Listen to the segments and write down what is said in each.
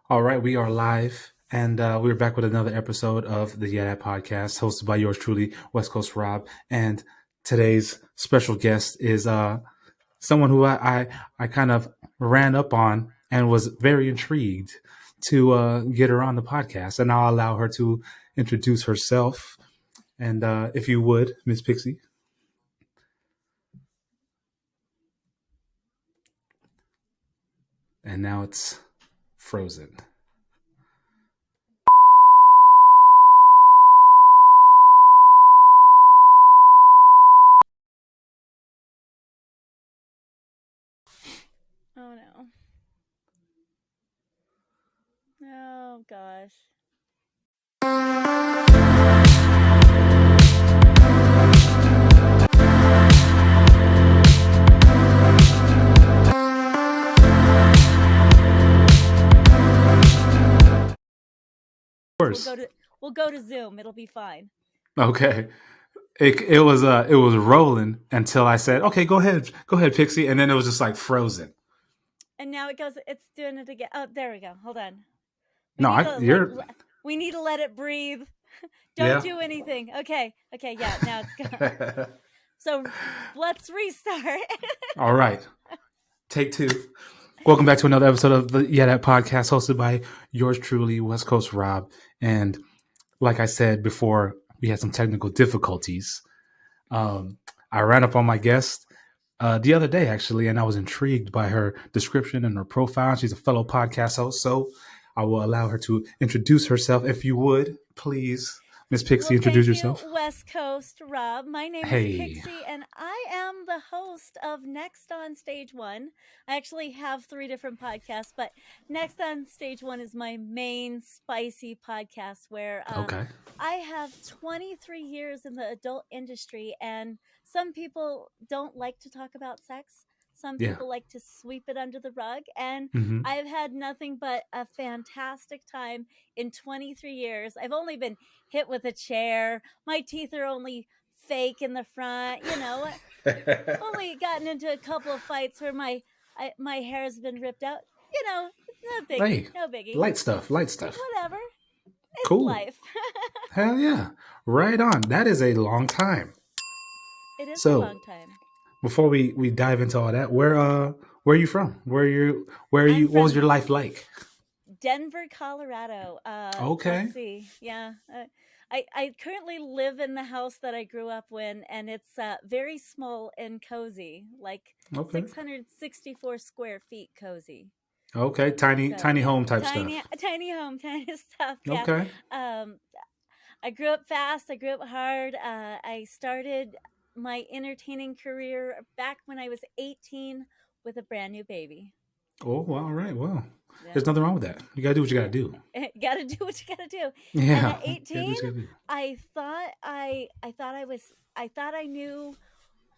All right, we are live, and we're back with another episode of the YeahDat podcast, hosted by yours truly, West Coast Rob. And today's special guest is someone who I kind of ran up on and was very intrigued to get her on the podcast. And I'll allow her to introduce herself. And if you would, Miss Pixie. And now it's frozen. Oh no. Oh gosh. Of We'll course. go to we'll go to Zoom. It'll be fine. Okay. It was rolling until I said, "Okay, go ahead, Pixie," and then it was just like frozen. And now it's doing it again. Oh, there we go. Hold on. We No, need I to you're we need to let it breathe. Don't yeah. do anything. Okay. Okay, yeah, now it's gone. So let's restart. All right, take two. Welcome back to another episode of the YeahDat podcast, hosted by yours truly, West Coast Rob. And like I said before, we had some technical difficulties. I ran up on my guest the other day, actually, and I was intrigued by her description and her profile. She's a fellow podcast host, so I will allow her to introduce herself. If you would, please, Miss Pixie, Well, introduce thank you, yourself. West Coast Rob. My name is Hey, Pixie, and I am the host of Next on Stage One. I actually have three different podcasts, but Next on Stage One is my main spicy podcast where okay, I have 23 years in the adult industry, and some people don't like to talk about sex. Some yeah, people like to sweep it under the rug, and hmm I've had nothing but a fantastic time in 23 years. I've only been hit with a chair. My teeth are only fake in the front. Only gotten into a couple of fights where my hair has been ripped out. It's no biggie, hey, no biggie. light stuff, light stuff. Whatever. It's Cool. life. Hell yeah, right on. That is a long time. It is a So long time. before we dive into all that, where are you from? Where are I'm you? What was from your life like? Denver, Colorado. Okay. Let's see. Yeah. I currently live in the house that I grew up in, and it's very small and cozy, like Okay. 664 square feet cozy. Okay. Tiny So tiny yeah, home type tiny, stuff. tiny home, tiny stuff. Yeah. Okay. Um, I grew up fast. I grew up hard. I started my entertaining career back when I was 18 with a brand new baby. Oh, well, all right. Well, Yeah. there's nothing wrong with that. You gotta do what you gotta Yeah. do. Gotta do what you gotta do. And Yeah. at You gotta do 18, what you gotta do. I thought I knew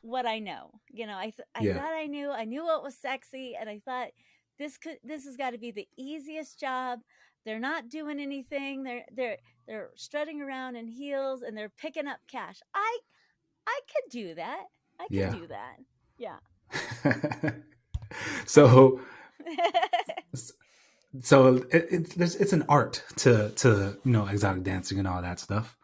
what I know. I Yeah. thought I knew what was sexy, and I thought this has got to be the easiest job. They're not doing anything. They're strutting around in heels and they're picking up cash. I could do that. I could Yeah. do that. Yeah. And so so it's an art to exotic dancing and all that stuff.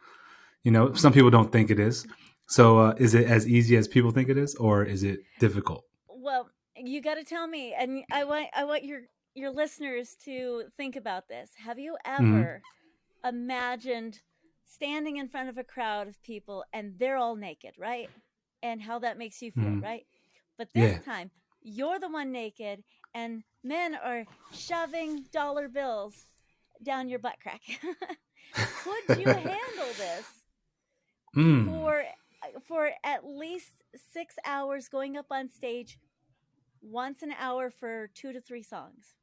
Some people don't think it is. So is it as easy as people think it is, or is it difficult? well, you got to tell me, and I want your listeners to think about this. Have you Mm-hmm. ever imagined standing in front of a crowd of people and they're all naked, right? And how that makes you feel, Mm-hmm. right? But this Yeah. time, you're the one naked and men are shoving dollar bills down your butt crack. Could you handle this mm. for for at least 6 hours going up on stage once an hour for 2 to 3 songs?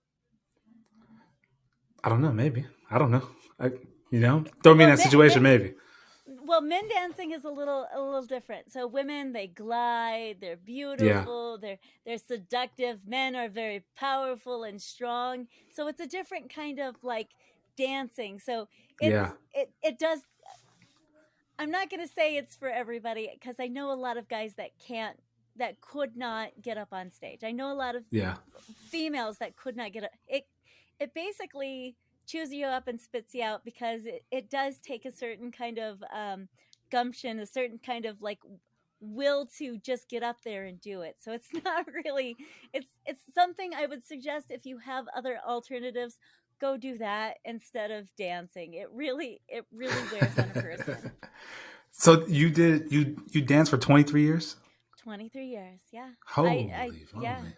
I don't know. Maybe. I don't know. Throw me in Well, that situation. Maybe. men dancing is a little different. So women, they glide, they're Yeah. beautiful, they're seductive. Men are very powerful and strong. So it's a different kind of like dancing. So Yeah. it does. I'm not going to say it's for everybody because I know a lot of guys that could not get up on stage. I know a lot of Yeah. females that could not get up. it basically chews you up and spits you out because it does take a certain kind of gumption, a certain kind of like will to just get up there and do it. So it's not really it's something I would suggest if you have other alternatives, go do that instead of dancing. It really wears on a person. So you danced for 23 years? 23 years. Yeah. I Holy yeah. moly.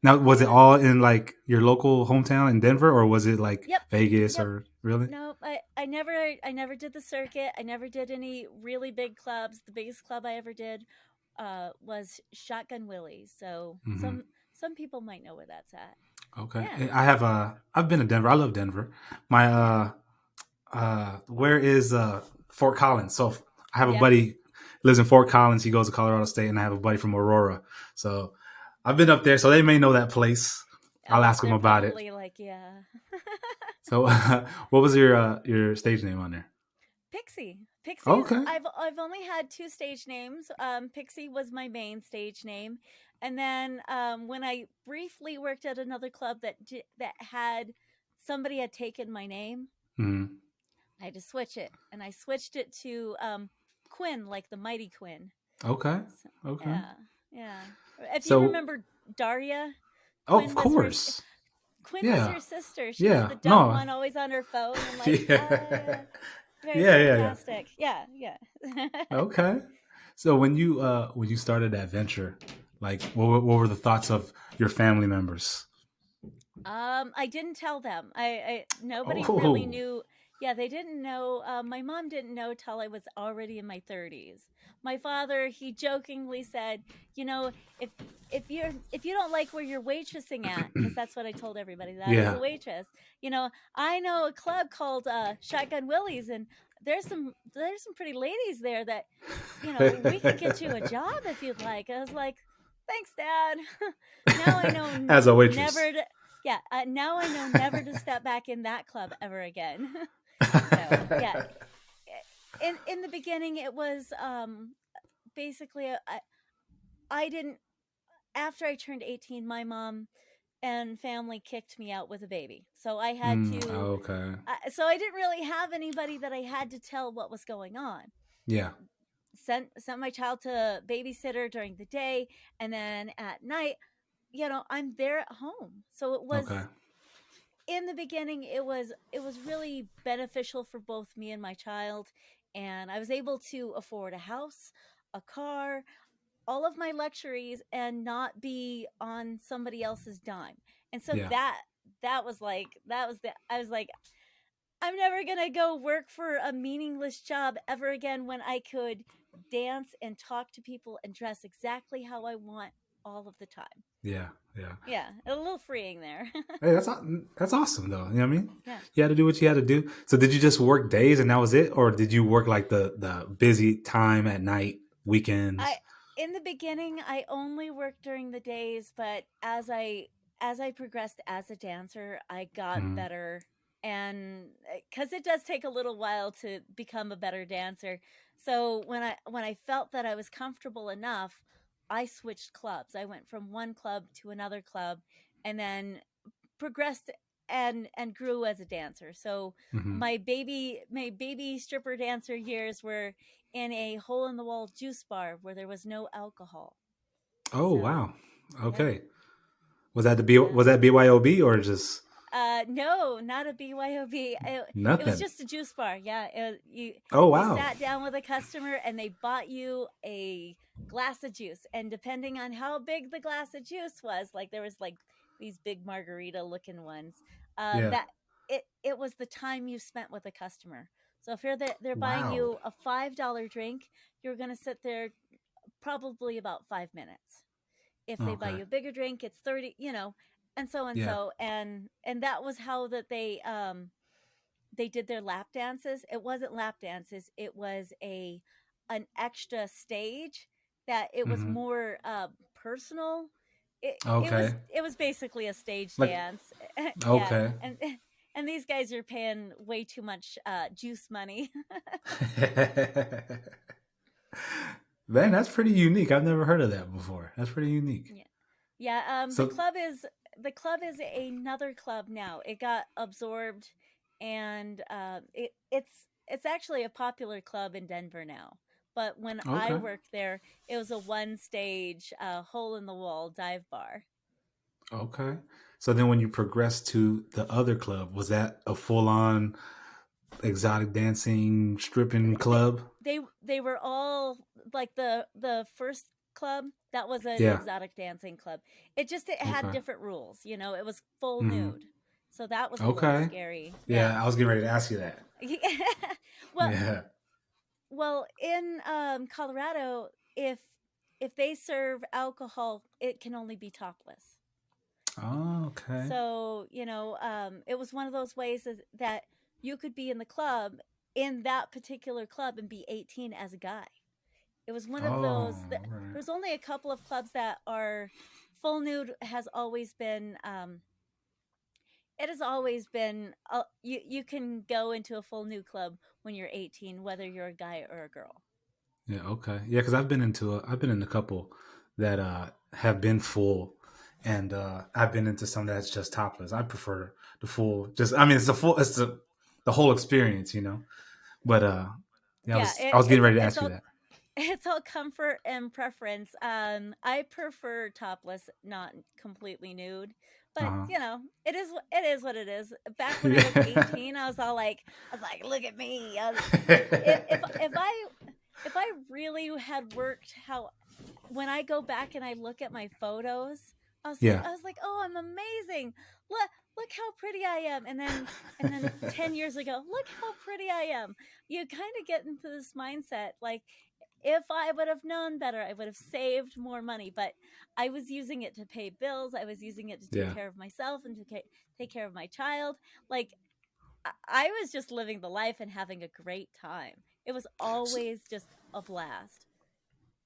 Now, was it Yeah. all in like your local hometown in Denver, or was it like Yep. Vegas, Yep. or really? No, I never did the circuit. I never did any really big clubs. The biggest club I ever did was Shotgun Willie's. So Hmm. some people might know where that's at. Okay, Yeah. I've been to Denver. I love Denver. My Yeah. where is Fort Collins? So I have a Yep. buddy lives in Fort Collins. He goes to Colorado State, and I have a buddy from Aurora. So I've been up there, so they may know that place. I'll Oh, ask them they're about it. probably like, yeah. So, what was your stage name on there? Pixie. Pixie's Okay. I've only had two stage names. Pixie was my main stage name. And then when I briefly worked at another club that had somebody had taken my name, Hmm. I had to switch it, and I switched it to Quinn, like the Mighty Quinn. Okay. So, Okay. yeah, yeah. If you So, remember Daria, oh, of Quinn was her. course. Quinn was Yeah. her sister. She was Yeah. the dumb No. one, always on her phone, and like, Yeah. very Yeah. Yeah. Yeah. sarcastic. Yeah, yeah. Okay. So when you started that venture, like what were the thoughts of your family members? I didn't tell them. Nobody really Oh. knew. Yeah, they didn't know. My mom didn't know till I was already in my 30s. My father, he jokingly said, you know, if if you don't like where you're waitressing at, because that's what I told everybody that I was a Yeah. waitress. You know, I know a club called Shotgun Willie's, and there's some pretty ladies there that, we could get you a job if you'd like. I was like, thanks, Dad. Now I know As a never waitress. to, yeah, now I know never to step back in that club ever again. So yeah, in the beginning it was basically I didn't after I turned 18, my mom and family kicked me out with a baby, so I had to. Okay. So I didn't really have anybody that I had to tell what was going on. Yeah. Sent my child to babysitter during the day, and then at night, I'm there at home. So it was Okay. in the beginning it was really beneficial for both me and my child, and I was able to afford a house, a car, all of my luxuries, and not be on somebody else's dime. And so Yeah. that was the I was like, I'm never going to go work for a meaningless job ever again when I could dance and talk to people and dress exactly how I want all of the time. Yeah. Yeah. Yeah, a little freeing there. Hey, that's awesome though. You know what I mean? Yeah. You had to do what you had to do. So did you just work days and that was it, or did you work like the busy time at night, I weekends? In the beginning I only worked during the days, but as I progressed as a dancer, I got Mm-hmm. better, and cuz it does take a little while to become a better dancer. So when I felt that I was comfortable enough, I switched clubs. I went from one club to another club, and then progressed and grew as a dancer. So Mm-hmm. my baby stripper dancer years were in a hole in the wall juice bar where there was no alcohol. Oh So wow. yeah, Okay. Was yeah. that BYOB or just No, not a BYOB. It was nothing? just a juice bar. Yeah, Oh you wow. sat down with a customer and they bought you a glass of juice, and depending on how big the glass of juice was, like there was like these big margarita looking ones. Yeah. That it was the time you spent with a customer. So if they're buying Wow. you a $5 drink, you're gonna sit there probably about 5 minutes. If they buy Okay. you a bigger drink, it's 30, and so and Yeah. so, and that was how that they did their lap dances. It wasn't lap dances, it was a an extra stage that it was Mm-hmm. more personal. It was Okay. it was basically a stage Like dance. Yeah, okay. and these guys are paying way too much juice money. Man, that's pretty unique. I've never heard of that before. That's pretty unique. Yeah. Yeah, the So club is the club is another club now. It got absorbed, and it's actually a popular club in Denver now. But when I Okay. worked there, it was a one stage, hole in the wall dive bar. Okay. So then when you progressed to the other club, was that a full on exotic dancing stripping They club? they were all like the first club that was an Yeah. exotic dancing club. It had Okay. different rules. It was full Hmm. nude, so that was a little Okay. scary. Yeah. Yeah, I was getting ready to ask you that. well, Yeah. in Colorado, if they serve alcohol, it can only be topless. Oh, okay. So it was one of those ways that you could be in the club, in that particular club, and be 18 as a guy. It was one of Oh, those that right. there's only a couple of clubs that are full nude. Has always been it has always been you can go into a full nude club when you're 18, whether you're a guy or a girl. Yeah, okay. Yeah, because I've been in a couple that have been full, and I've been into some that's just topless. I prefer the full. Just I mean, it's the whole experience, you know. But yeah, Yeah, I was getting ready to it's ask you all that. it's all comfort and preference. I prefer topless, not completely nude. But Uh it is what it is. Back when I was huh. 18, I was like, look at me. Yeah. If I really had worked how when I go back and I look at my photos, Yeah. I was like, oh, I'm amazing. Look how pretty I am. And then 10 years ago, look how pretty I am. You kind of get into this mindset like, if I would have known better, I would have saved more money. But I was using it to pay bills. I was using it to take Yeah. care of myself and to take care of my child. Like, I was just living the life and having a great time. It was always just a blast.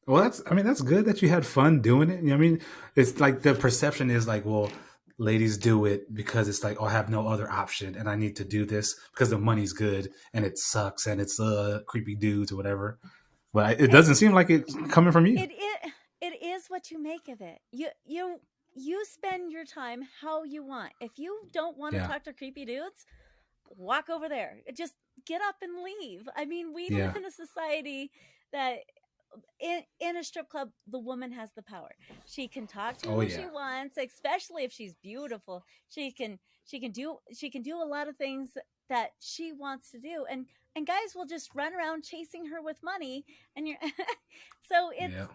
Well, I mean, that's good that you had fun doing it. You know what I mean, it's like the perception is like, well, ladies do it because it's like, oh, I have no other option and I need to do this because the money's good and it sucks and it's creepy dudes or whatever. But it It doesn't seem like it's coming from you. it is what you make of it. You spend your time how you want. If you don't want to Yeah. talk to creepy dudes, walk over there. Just get up and leave. I mean, we live Yeah. in a society that in a strip club, the woman has the power. She can talk to Oh, who she yeah. wants, especially if she's beautiful. She can do a lot of things that she wants to do, and guys will just run around chasing her with money, and you're so Yeah.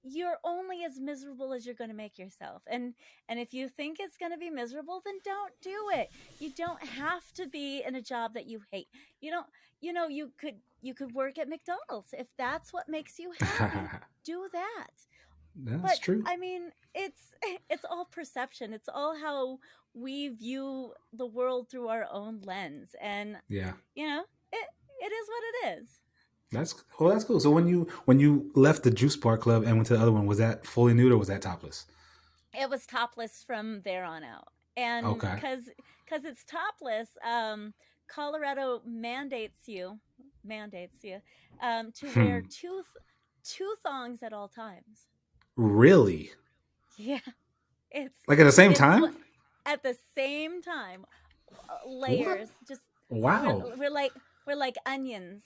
you're only as miserable as you're going to make yourself. And if you think it's going to be miserable, then don't do it. You don't have to be in a job that you hate. You don't you could work at McDonald's if that's what makes you happy. Do that. That's But true. I mean, it's all perception. It's all how we view the world through our own lens. And Yeah. it it is what it is. That's cool. So when you left the Juice Bar Club and went to the other one, was that fully nude or was that topless? It was topless from there on out. And Okay. cuz it's topless, Colorado mandates you to wear Hmm. two thongs at all times. Really? Yeah, it's Like at the same it's time? at the same time, What? layers. Just we're Wow. we're like we're like onions.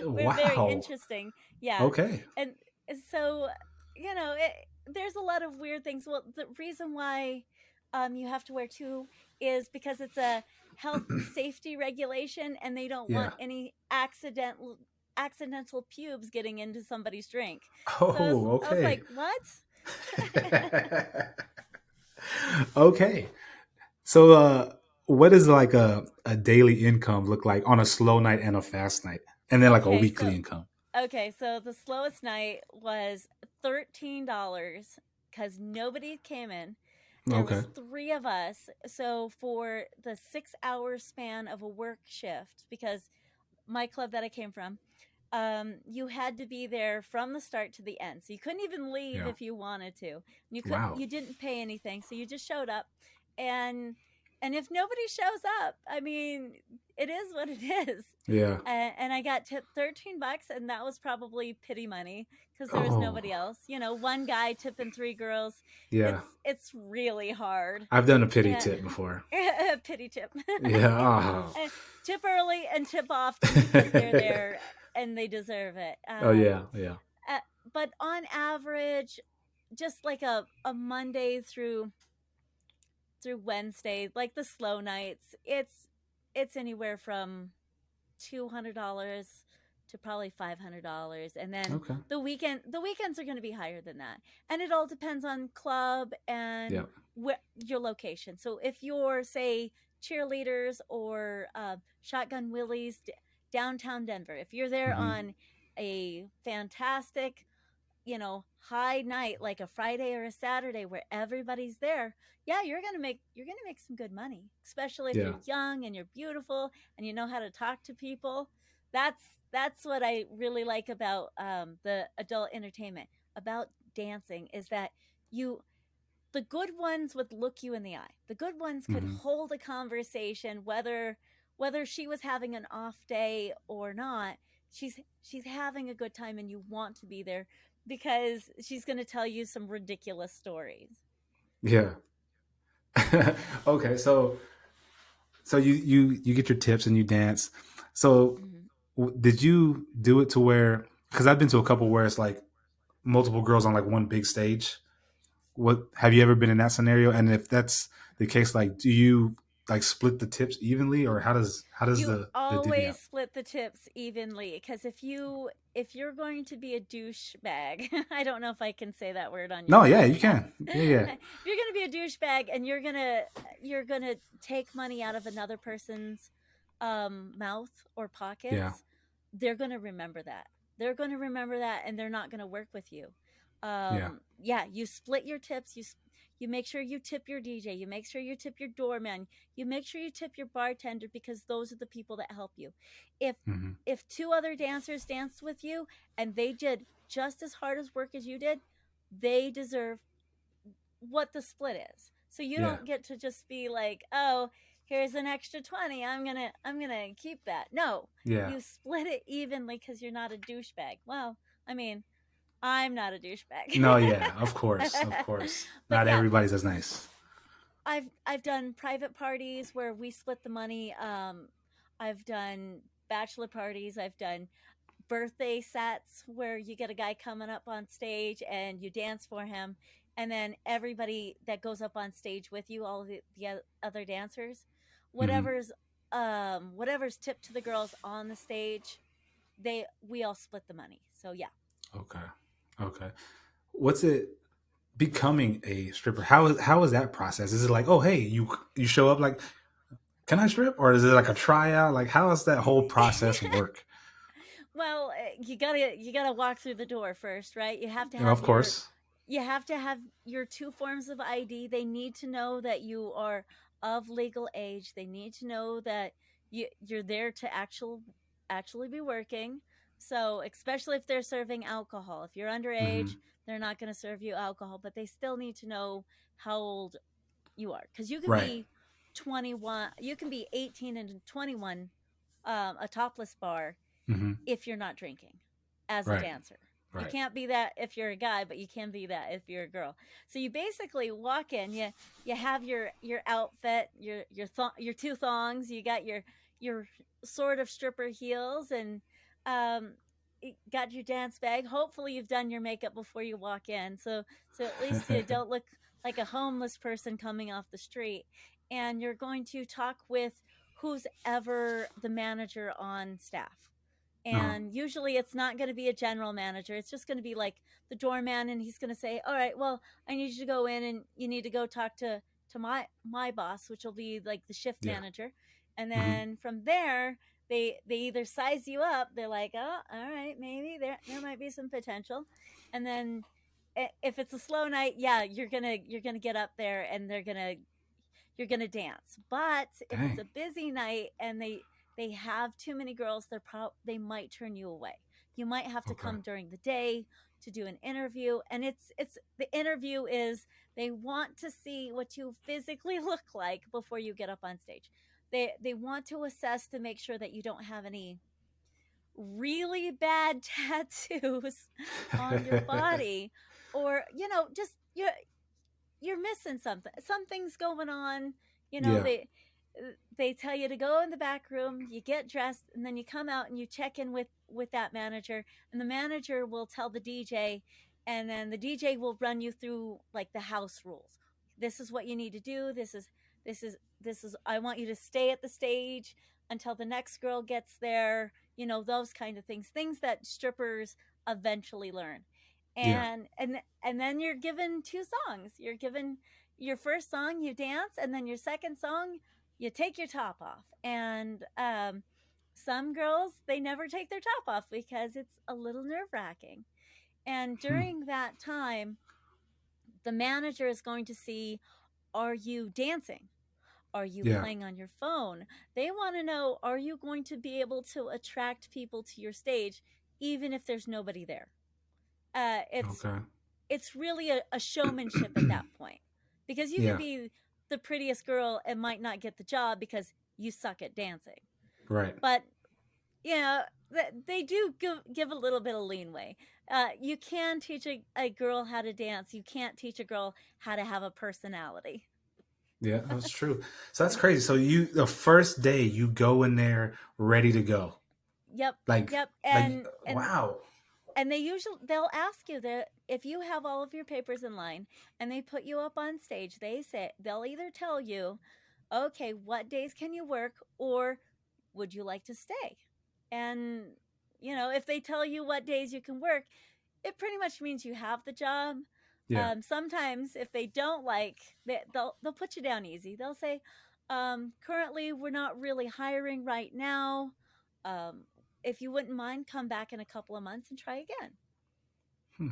We're very Wow. interesting. Yeah. Okay. And so, there's a lot of weird things. Well, the reason why you have to wear two is because it's a health safety regulation, and they don't want Yeah. any accidental pubes getting into somebody's drink. So Oh, I was like, okay. what? Okay. So what does like a daily income look like on a slow night and a fast night? And then like a Okay, weekly income. so the slowest night was $13 because nobody came in. There Okay. was three of us. So for the 6 hour span of a work shift, because my club that I came from, you had to be there from the start to the end. So you couldn't even leave Yeah. if you wanted to. Wow. You didn't pay anything, so you just showed up, and And if nobody shows up, I mean, it is what it is. Yeah. And I got tipped $13, and that was probably pity money because there was Oh, nobody else. One guy tipping three girls. yeah. It's really hard. I've done a pity And tip before. pity tip. Yeah. Oh. Tip early and tip often because they're there and they deserve it. Oh yeah. Yeah. Uh, but on average, just like a Monday through Wednesday, like the slow nights, it's anywhere from $200 to probably $500, and then Okay. the weekends are going to be higher than that, and it all depends on club and Yeah. your location. So if you're, say, cheerleaders or shotgun willies downtown Denver, if you're there Mm-hmm. on a fantastic, high night like a Friday or a Saturday where everybody's there, yeah, you're gonna make some good money, especially if Yeah. you're young and you're beautiful and you know how to talk to people. That's that's what I really like about the adult entertainment, about dancing, is that you the good ones would look you in the eye. The good ones could Mm-hmm. hold a conversation, whether she was having an off day or not. She's having a good time, and you want to be there because she's going to tell you some ridiculous stories. Yeah. Okay. So you get your tips and you dance. So Mhm. did you do it to where? Because I've been to a couple where it's like multiple girls on like one big stage. What have you ever been in that scenario? And if that's the case, like, do you like split the tips evenly, or how does You the divvy always up? split the tips evenly, because if you're going to be a douchebag, I don't know if I can say that word on your No, yeah, you podcast. can. Yeah, yeah, If you're going to be a douchebag and you're going to take money out of another person's mouth or yeah. pockets, they're going to remember that. They're going to remember that, and they're not going to work with you. Yeah. Yeah, you split your tips. You make sure you tip your DJ. You make sure you tip your doorman. You make sure you tip your bartender, because those are the people that help you. If Hmm. if two other dancers danced with you and they did just as hard as work as you did, they deserve what the split is. So you Yeah. don't get to just be like, "Oh, here's an extra 20. I'm going to keep that." No. Yeah. You split it evenly cuz you're not a douchebag. Well, I mean, I'm not a douchebag. No, yeah. Of course, of course. But Not yeah, everybody's as nice. I've done private parties where we split the money. I've done bachelor parties. I've done birthday sets where you get a guy coming up on stage and you dance for him, and then everybody that goes up on stage with you, all of the other dancers, Hmm. whatever's tipped to the girls on the stage, we all split the money. So yeah. Okay. Okay. What's it becoming a stripper? How is that process? Is it like, oh, hey, you show up like, can I strip, or is it like a tryout? Like, how does that whole process work? Well, you gotta walk through the door first, right? Of course. You have to have your two forms of ID. They need to know that you are of legal age. They need to know that you're there to actually be working. So, especially if they're serving alcohol. If you're underage, Hmm. they're not going to serve you alcohol, but they still need to know how old you are, because you can Right. be 21, you can be 18 and 21, a topless bar, Hmm. if you're not drinking as a Right. dancer. You Right. can't be that if you're a guy, but you can be that if you're a girl. So you basically walk in, you have your outfit, your two thongs, you got your sort of stripper heels, and um got your dance bag. Hopefully you've done your makeup before you walk in. So at least you don't look like a homeless person coming off the street. And you're going to talk with who's ever the manager on staff, Uh-huh. and usually it's not going to be a general manager. It's just going to be like the doorman, and he's going to say, all right, well, I need you to go in and you need to go talk to my boss, which will be like the shift Yeah. manager. And Hmm. then from there, they either size you up. They're like, oh, all right, maybe there might be some potential. And then if it's a slow night, yeah, you're gonna get up there, and you're gonna dance. But if it's Dang. a busy night and they have too many girls, they might turn you away. You might have to Okay. come during the day. to do an interview, and it's the interview is they want to see what you physically look like before you get up on stage. They want to assess to make sure that you don't have any really bad tattoos on your body, or just you're missing something. Something's going on. Yeah. They tell you to go in the back room, you get dressed, and then you come out and you check in with that manager, and the manager will tell the DJ, and then the DJ will run you through like the house rules. This is what you need to do. This is I want you to stay at the stage until the next girl gets there. Those kind of things. Things that strippers eventually learn. Yeah. And then you're given two songs. You're given your first song, you dance, and then your second song, you take your top off. And some girls, they never take their top off because it's a little nerve-wracking. And Hmm. during that time, the manager is going to see, are you dancing? Are you Yeah. playing on your phone? They want to know, are you going to be able to attract people to your stage even if there's nobody there? It's Okay. it's really a showmanship at that point, because you could Yeah. be the prettiest girl and might not get the job because you suck at dancing. Right. But yeah, they do give a little bit of leeway. You can teach a girl how to dance. You can't teach a girl how to have a personality. Yeah, that's true. So that's crazy. So the first day you go in there ready to go. Yep, Like yep. like And wow. they'll ask you that if you have all of your papers in line and they put you up on stage, they'll either tell you, okay, what days can you work, or would you like to stay? And if they tell you what days you can work, it pretty much means you have the job. Yeah. Sometimes if they don't they'll put you down easy. They'll say, currently we're not really hiring right now. um, if you wouldn't mind, come back in a couple of months and try again. Hmm.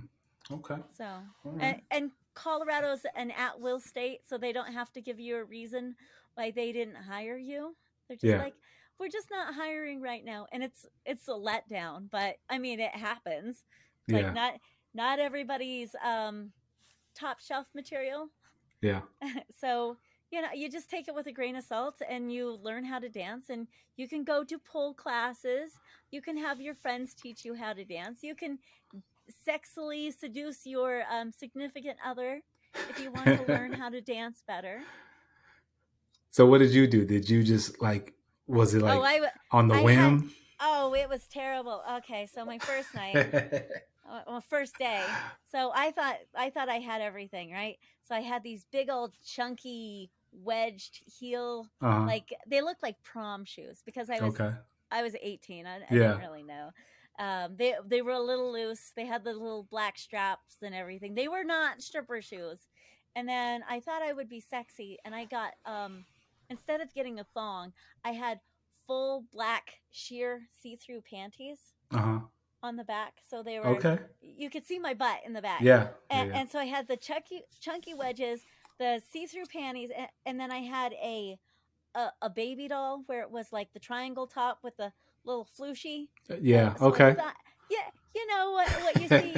Okay. So, All right. and Colorado's an at-will state, so they don't have to give you a reason why they didn't hire you. They're just Yeah. like, we're just not hiring right now, and it's a letdown. But I mean, it happens. Like, Yeah. not everybody's top shelf material. Yeah. So you just take it with a grain of salt, and you learn how to dance, and you can go to pole classes. You can have your friends teach you how to dance. You can sexily seduce your significant other if you want to learn how to dance better. So what did you do? Did you just like was it Oh, like on the I had whim? oh, it was terrible. Okay, so my first night, well, first day. So I thought I had everything, right? So I had these big old chunky wedged heel, Uh-huh. like they look like prom shoes, because Okay. I was 18. I didn't Yeah. really know. They were a little loose. They had the little black straps and everything. They were not stripper shoes. And then I thought I would be sexy, and I got instead of getting a thong, I had full black sheer see-through panties Uh-huh. on the back, so they were Okay. you could see my butt in the back. Yeah. Yeah. and, Yeah. and so I had the chunky wedges, the see-through panties, and then I had a baby doll where it was like the triangle top with the little flooshy. So Yeah. I Okay. thought, yeah, what you see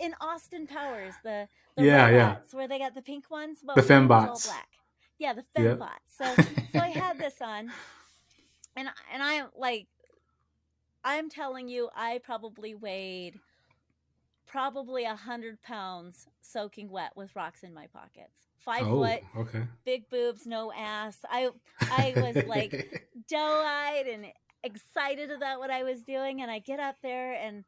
in Austin Powers, the Yeah. Yeah. robots where they got the pink ones, The but mine was all fembots. black. Yeah, the Yep. fembots. So I had this on, and I like, I'm telling you, I probably weighed 100 pounds soaking wet with rocks in my pockets. 5 foot, Oh, okay. big boobs, no ass. I was like doe-eyed and excited about what I was doing, and I get up there, and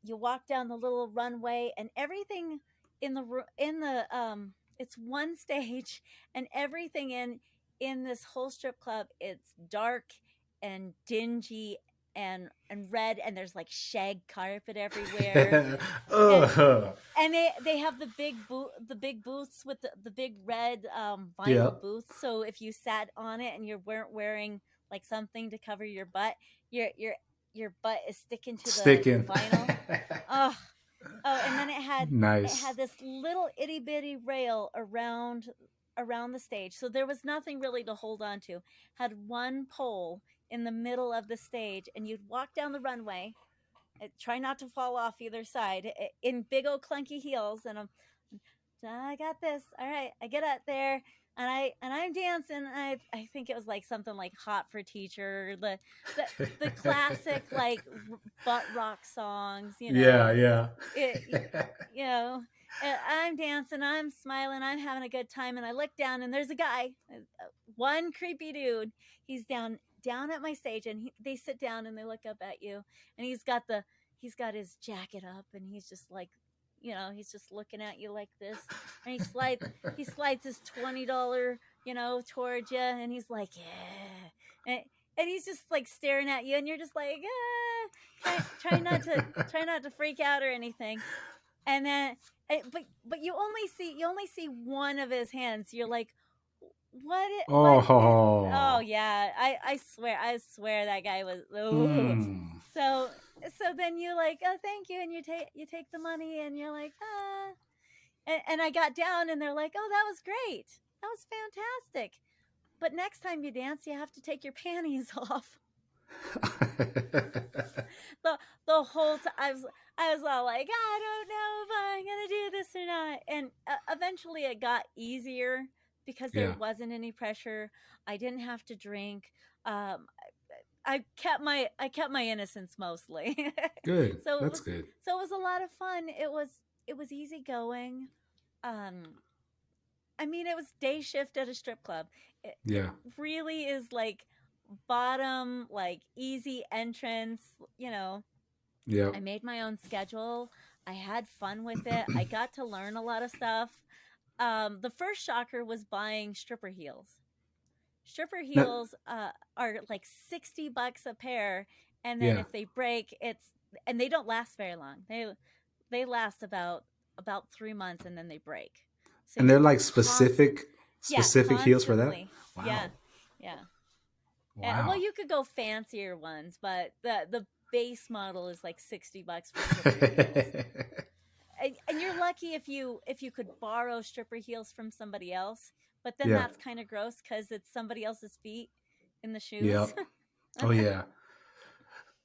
you walk down the little runway, and everything in the it's one stage, and everything in this whole strip club, it's dark and dingy and red, and there's like shag carpet everywhere. and Ugh. and they have the big booths with the big red Yeah. vinyl booths. So if you sat on it and you weren't wearing like something to cover your butt, your butt is sticking to the Sticking. vinyl. Oh, and then it Nice. had this little itty bitty rail around the stage, so there was nothing really to hold on to. Had one pole in the middle of the stage, and you'd walk down the runway, try not to fall off either side in big old clunky heels, and I got this. All right, I get up there, I'm dancing. I think it was like something like "Hot for Teacher," the the classic like butt rock songs, Yeah, yeah. it, you know, I'm dancing, I'm smiling, I'm having a good time, and I look down, and there's a guy, one creepy dude. He's down at my stage, and they sit down and they look up at you, and he's got his jacket up, and he's just like, he's just looking at you like this, and he slides his $20, towards you, and he's like, yeah, and he's just like staring at you, and you're just like, try not to freak out or anything. And then, but you only see one of his hands. You're like, oh Oh. yeah, I swear that guy was. Oh. Hmm. So so then you like, oh, thank you, and you take the money, and you're like, and I got down, and they're like, oh, that was great, that was fantastic, but next time you dance, you have to take your panties off. The whole time I was all like, I don't know if I'm gonna do this or not, and eventually it got easier because there Yeah. wasn't any pressure. I didn't have to drink. I kept my innocence mostly. Good. so it That's was good. so it was a lot of fun. It was easygoing. Um, I mean, it was day shift at a strip club. It Yeah. really is like bottom, like easy entrance. Yep. I made my own schedule. I had fun with it. I got to learn a lot of stuff. The first shocker was buying stripper heels. Stripper No, heels are like $60 a pair, and then yeah. if they break, and they don't last very long. They last about 3 months, and then they break. So And you're they're like constant, yeah, specific heels for that? constantly, yeah, Wow. yeah. Well, Wow. you could go fancier ones, but the base model is like $60 for stripper heels. And you're lucky if you could borrow stripper heels from somebody else, but then Yeah. that's kind of gross because it's somebody else's feet in the shoes. Yep. Oh yeah.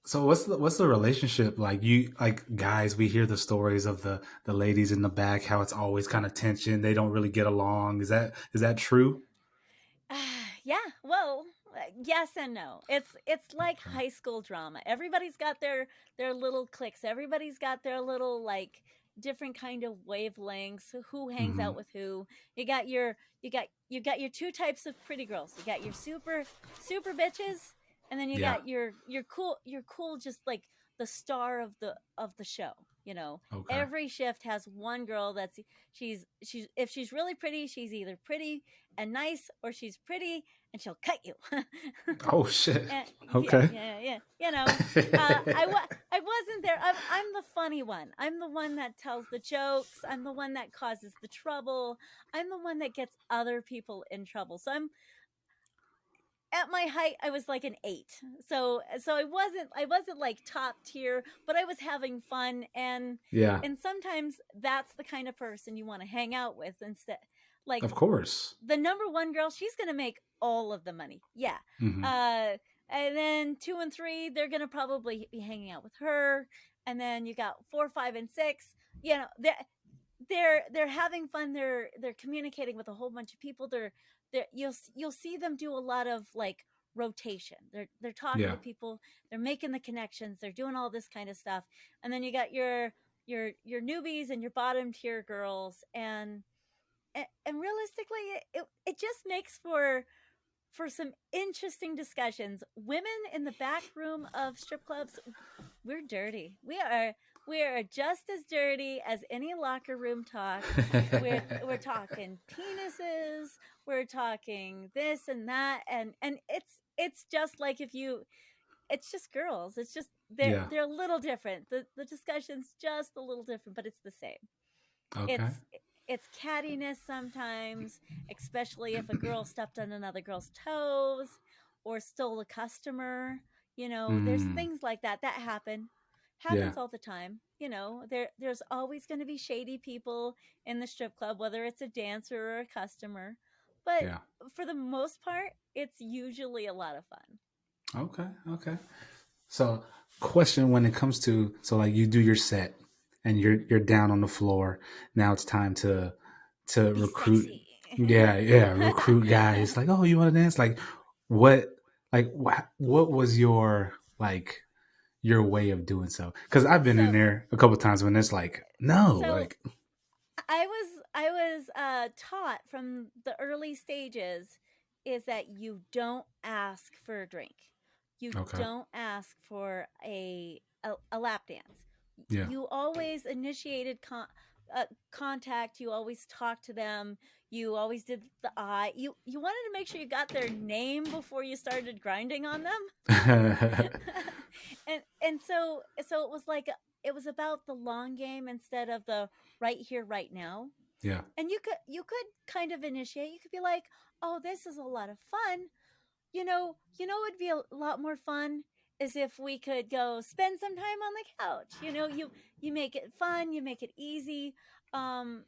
So what's the relationship like? You like guys, we hear the stories of the ladies in the back, how it's always kind of tension. They don't really get along. Is that true? Yeah, well, yes and no. It's like Okay. high school drama. Everybody's got their little cliques. Everybody's got their little like different kind of wavelengths. Who hangs Mm-hmm. out with who? You got your two types of pretty girls. You got your super bitches, and then you Yeah. got your cool just like the star of the show. Okay. Every shift has one girl that's she's if she's really pretty, she's either pretty and nice, or she's pretty and she'll cut you. Oh shit. Yeah, Okay. yeah, yeah. I wasn't there. I'm the funny one. I'm the one that tells the jokes. I'm the one that causes the trouble. I'm the one that gets other people in trouble. So I'm at my height, I was like an 8. So I wasn't like top tier, but I was having fun, and Yeah. sometimes that's the kind of person you want to hang out with instead. Like Of course. the number one girl, she's gonna make all of the money. Yeah. Hmm. And then 2 and 3, they're gonna probably be hanging out with her. And then you got 4, 5, and 6. They're having fun. They're communicating with a whole bunch of people. You'll see them do a lot of like rotation. They're talking Yeah. to people. They're making the connections. They're doing all this kind of stuff. And then you got your newbies and your bottom tier girls, and realistically, it just makes for some interesting discussions. Women in the back room of strip clubs, we're dirty. We are just as dirty as any locker room talk. We're talking penises. We're talking this and that, and it's just like if you. It's just girls. It's just they're Yeah. they're a little different. The discussion's just a little different, but it's the same. Okay. It's cattiness sometimes, especially if a girl stepped on another girl's toes or stole a customer. There's Mm. things like that happen. Yeah. Happens all the time. There's always going to be shady people in the strip club, whether it's a dancer or a customer. But Yeah. for the most part, it's usually a lot of fun. Okay. Okay. So, question when it comes to so like you do your set and you're down on the floor. Now it's time to Be recruit. sexy. Yeah, yeah, recruit guys. Like, oh, you want to dance? What, what was your your way of doing so? Because I've been in so there a couple times when it's like, no, so I was taught from the early stages is that you don't ask for a drink. You okay, don't ask for a lap dance. yeah, You always initiated contact. You always talked to them. You always did the eye. You wanted to make sure you got their name before you started grinding on them. And so it was like it was about the long game instead of the right here right now. yeah, And you could kind of initiate. You could be like, oh, this is a lot of fun. You know it'd be a lot more fun is if we could go spend some time on the couch. You make it fun, you make it easy. um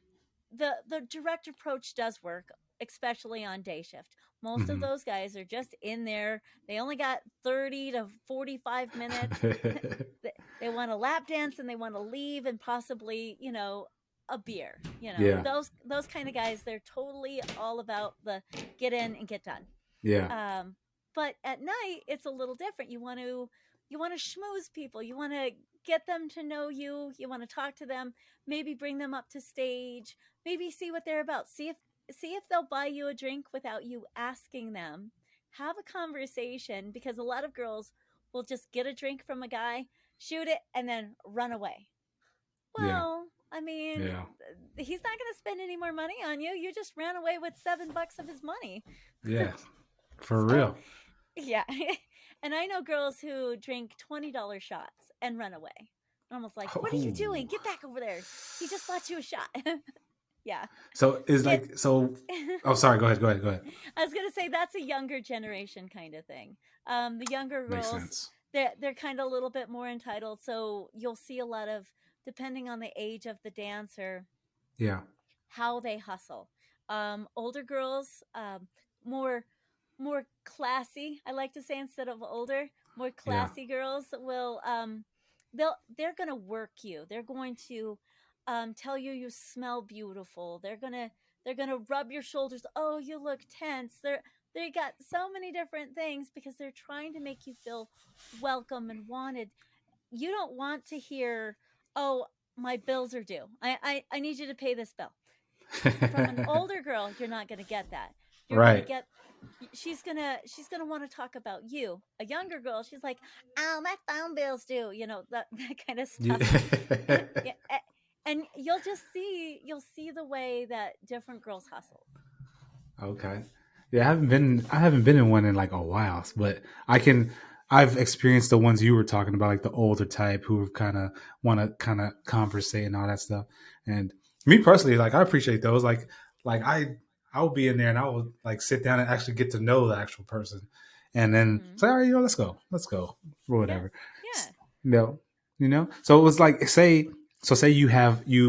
the direct approach does work, especially on day shift. Most of hmm those guys are just in there. They only got 30 to 45 minutes. They want a lap dance and they want to leave and possibly, a beer. yeah, Those kind of guys, they're totally all about the get in and get done. yeah, um, but at night, it's a little different. You want to schmooze people. You want to get them to know you. You want to talk to them. Maybe bring them up to stage. Maybe see what they're about. See if they'll buy you a drink without you asking them. Have a conversation because a lot of girls will just get a drink from a guy, shoot it, and then run away. yeah, Well, I mean, yeah, he's not going to spend any more money on you. You just ran away with $7 of his money. yeah, for So real. yeah. And I know girls who drink $20 shots and run away. I'm almost like, what are you doing? Oh. Get back over there. He just bought you a shot. Yeah. So is Get like so. I Oh, sorry. Go ahead. Go ahead. Go ahead. was gonna say that's a younger generation kind of thing. The younger Makes girls, sense. they're kind of a little bit more entitled, so you'll see a lot of, depending on the age of the dancer, Yeah. how they hustle. Older girls, more more classy. I like to say instead of older, more Yeah. classy girls will they're gonna work you. They're going to tell you you smell beautiful. They're gonna rub your shoulders. Oh, you look tense. They got so many different things because they're trying to make you feel welcome and wanted. You don't want to hear, oh, my bills are due. I need you to pay this bill. From an older girl, you're not going to get that. You're going to Right. get, she's gonna want to talk about you. A younger girl, she's like, oh, my phone bills due, that kind of Yeah. stuff. Yeah, and you'll see the way that different girls hustle. Okay. Yeah, I haven't been in one in like a while, but I've experienced the ones you were talking about, like the older type who kind of want to kind of conversate and all that stuff. And me personally, like I appreciate those. Like I'll be in there and I will like sit down and actually get to know the actual person, and then Mm-hmm. say, all right, let's go, or Yeah, whatever. yeah. No, So it was like say you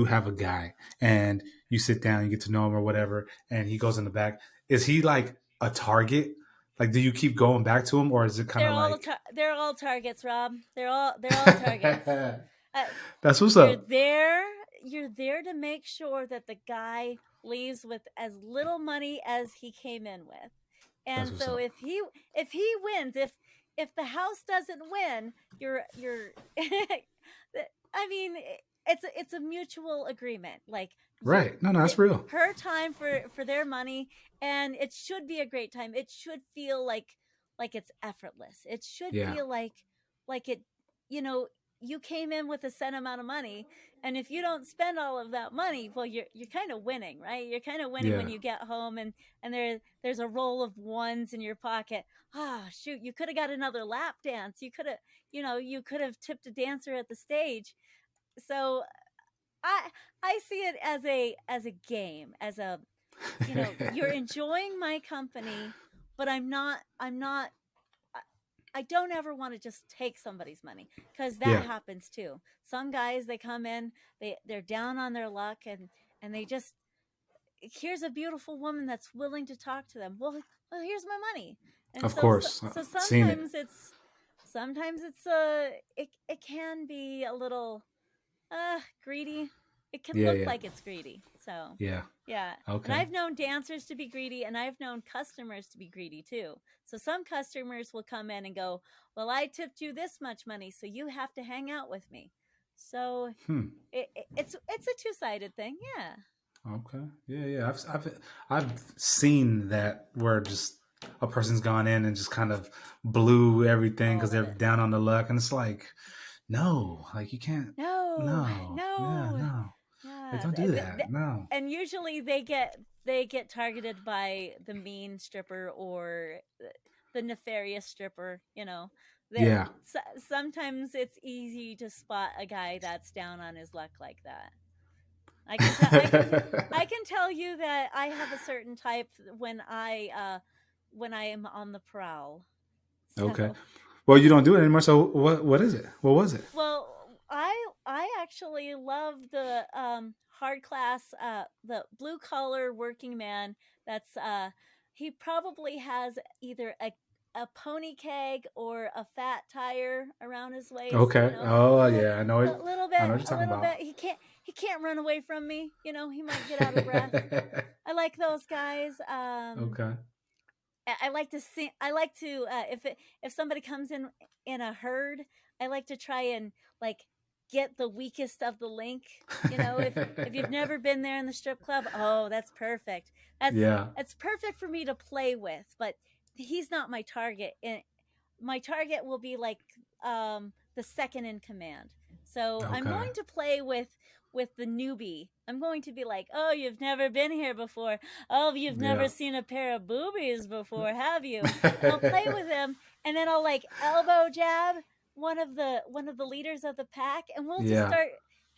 have a guy and you sit down, you get to know him or whatever, and he goes in the back. Is he like a target? Like, do you keep going back to him, or is it kind They're of all like they're all targets, Rob. They're all targets. Uh, that's what's you're up? there you're there to make sure that the guy leaves with as little money as he came in with. That's And what's so up. if he wins, if the house doesn't win, you're I mean, it's a mutual agreement. Like, you Right? No, no, that's real. her time for their money, and it should be a great time. It should feel like it's effortless. It should Yeah, feel like it, you know, you came in with a set amount of money, and if you don't spend all of that money, well, you're kind of winning, right? You're kind of winning yeah, when you get home, and there's a roll of ones in your pocket. Ah, shoot, you could have got another lap dance. You could have tipped a dancer at the stage. So I I see it as a game, as a, you're enjoying my company, but I'm not I I don't ever want to just take somebody's money, because that yeah. happens too. Some guys, they come in, they're down on their luck, and they just, here's a beautiful woman that's willing to talk to them. Well, here's my money. And Of so course, so seen it. sometimes Sometimes it can be a little greedy. It can Yeah, look yeah, like it's greedy. So, yeah. yeah. And Okay. I've known dancers to be greedy and I've known customers to be greedy too. So some customers will come in and go, "Well, I tipped you this much money, so you have to hang out with me." So, Hmm. it's a two-sided thing. Yeah. Okay. Yeah, yeah. I've seen that where just a person's gone in and just kind of blew everything because All of they're it. down on the luck, and it's like, no, like you can't. No. No. Yeah. No. No. Like Yeah, don't do that. No. and usually they get targeted by the mean stripper or the nefarious stripper. You know, that Yeah. sometimes it's easy to spot a guy that's down on his luck like that. I can tell you that I have a certain type when I am on the prowl. Okay. So, Well, you don't do it anymore. So what is it? What was it? well, I actually love the hard class, the blue collar working man. That's he probably has either a pony keg or a fat tire around his waist. You Okay. know, Oh a little, yeah, I know it. little I know bit, what you're a talking little about. bit. He can't run away from me. You know, he might get out of breath. I like those guys. Okay. I like to see. I like to if somebody comes in a herd, I like to try and like get the weakest of the link. You know, if you've never been there in the strip club, oh, that's perfect. That's Yeah. that's perfect for me to play with. But he's not my target. My target will be like the second in command. So I'm Okay. going to play with the newbie. I'm going to be like, "Oh, you've never been here before. Oh, you've Yeah. never seen a pair of boobies before, have you?" And I'll play with him, and then I'll like elbow jab one of the leaders of the pack, and we'll just Yeah. start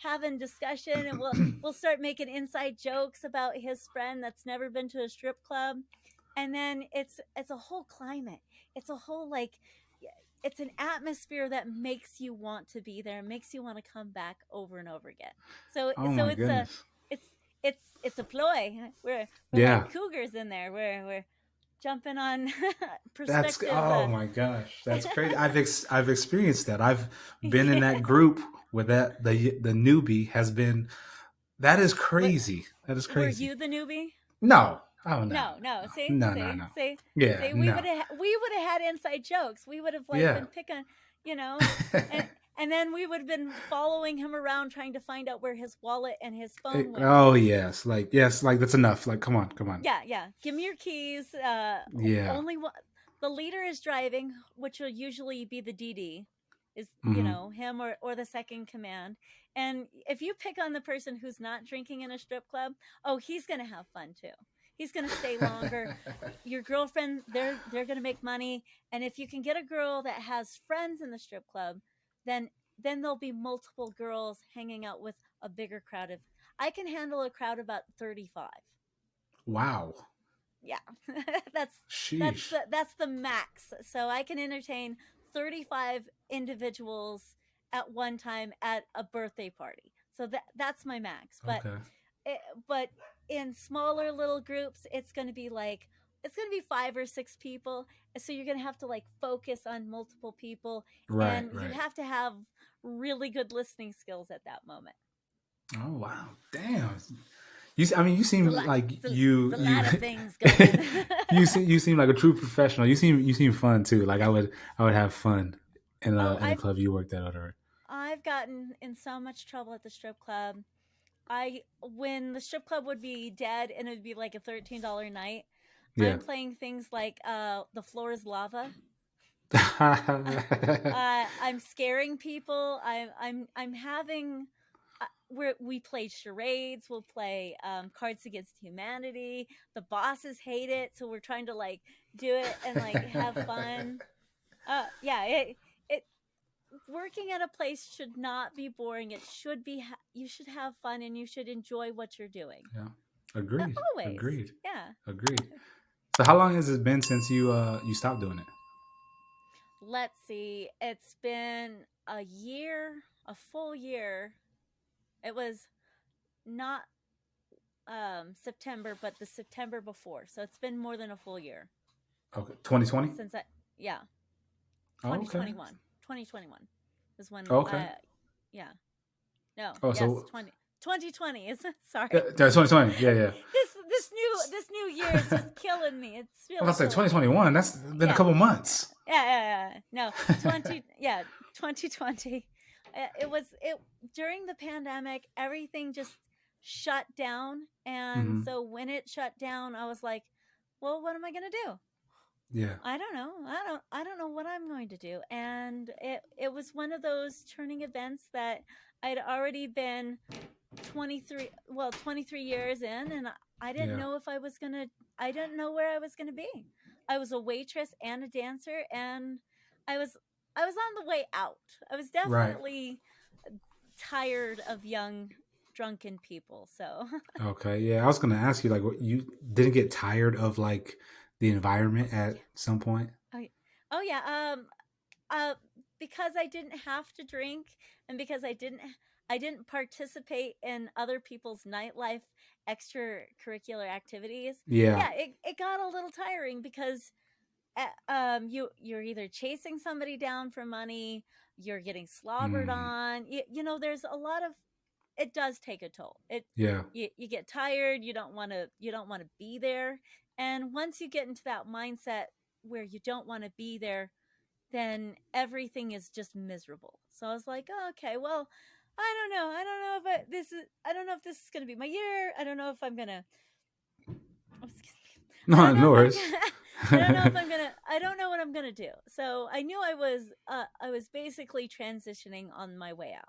having discussion, and we'll start making inside jokes about his friend that's never been to a strip club, and then it's a whole climate. It's a whole like it's an atmosphere that makes you want to be there, makes you want to come back over and over again. So Oh so my it's a goodness. it's it's a ploy. We're like Yeah. cougars in there. We're jumping on That's perspective. oh my gosh. That's crazy. I've experienced that. I've been in Yeah. that group where the newbie has been. That is What crazy. That is were crazy. you the newbie? No. Oh no. No, no. See, No. No. see, No. see, Yeah. see. No. We would have had inside jokes. We would have like Yeah. been picking, you know, and and then we would have been following him around trying to find out where his wallet and his phone went Oh to. yes. Like yes. Like that's enough. Like come on. Come on. Yeah, yeah. Give me your keys. Yeah. Only one. The leader is driving, which will usually be the DD, is Hmm. him or the second command. And if you pick on the person who's not drinking in a strip club, oh, he's gonna have fun too. He's gonna stay longer. Your girlfriend, they're gonna make money. And if you can get a girl that has friends in the strip club, then there'll be multiple girls hanging out with a bigger crowd of. I can handle a crowd about 35. Wow. Yeah. that's that's Sheesh. the max. So I can entertain 35 individuals at one time at a birthday party. So that's my max. But Okay. it, but in smaller little groups, it's going to be 5 or 6 people. So you're going to have to like focus on multiple people, Right. and you Right. have to have really good listening skills at that moment. Oh wow. Damn. I mean, you It's a seem lot. like It's a lot of things going. you seem like a true professional. You seem fun too. Like I would have fun Oh, in a club you worked at. Or I've gotten in so much trouble at the strip club. I When the strip club would be dead and it would be like a $13 night, yeah. I'm playing things like the floor is lava. I'm scaring people. I'm having we play charades. We'll play Cards Against Humanity. The bosses hate it, so we're trying to like do it and like have fun. Yeah, it working at a place should not be boring. It should be you should have fun and you should enjoy what you're doing. Yeah. Agreed. Always. Agreed. Yeah. Agreed. So how long has it been since you stopped doing it? Let's see. It's been a year, a full year. It was not September, but the September before. So it's been more than a full year Okay. 2020? since I yeah. Oh, okay. 2021. 2021 is when Okay. yeah. No, Oh, yes, so 2020 is sorry. that's 2020. Yeah, yeah. This new year is just killing me. It's I really was like killing me. 2021. That's been a Yeah. couple months. No, 2020. It during the pandemic, everything just shut down, and Hmm. so when it shut down, I was like, well, what am I going to do? Yeah. I don't know. I don't know what I'm going to do. And it was one of those turning events that I'd already been 23 years in, and I didn't Yeah. know if I didn't know where I was going to be. I was a waitress and a dancer, and I was I was on the way out. I was Right. definitely tired of young drunken people. So Okay. Yeah. I was gonna ask you, like, what, you didn't get tired of like the environment oh at yeah. some point? Oh, yeah. Oh yeah. Uh, because I didn't have to drink, and because I didn't participate in other people's nightlife extracurricular activities. Yeah. Yeah, it got a little tiring because you're either chasing somebody down for money, you're getting slobbered Mm, on. There's a lot of it does take a toll. yeah. You get tired, you don't want to be there. And once you get into that mindset where you don't want to be there, then everything is just miserable. So I was like, oh, okay, well, I don't know. I don't know if this is going to be my year. I don't know if I'm going to oh, excuse me. I No, don't know no if I'm worries. gonna I don't know if I'm gonna I don't know what I'm gonna do. So I knew I was basically transitioning on my way out.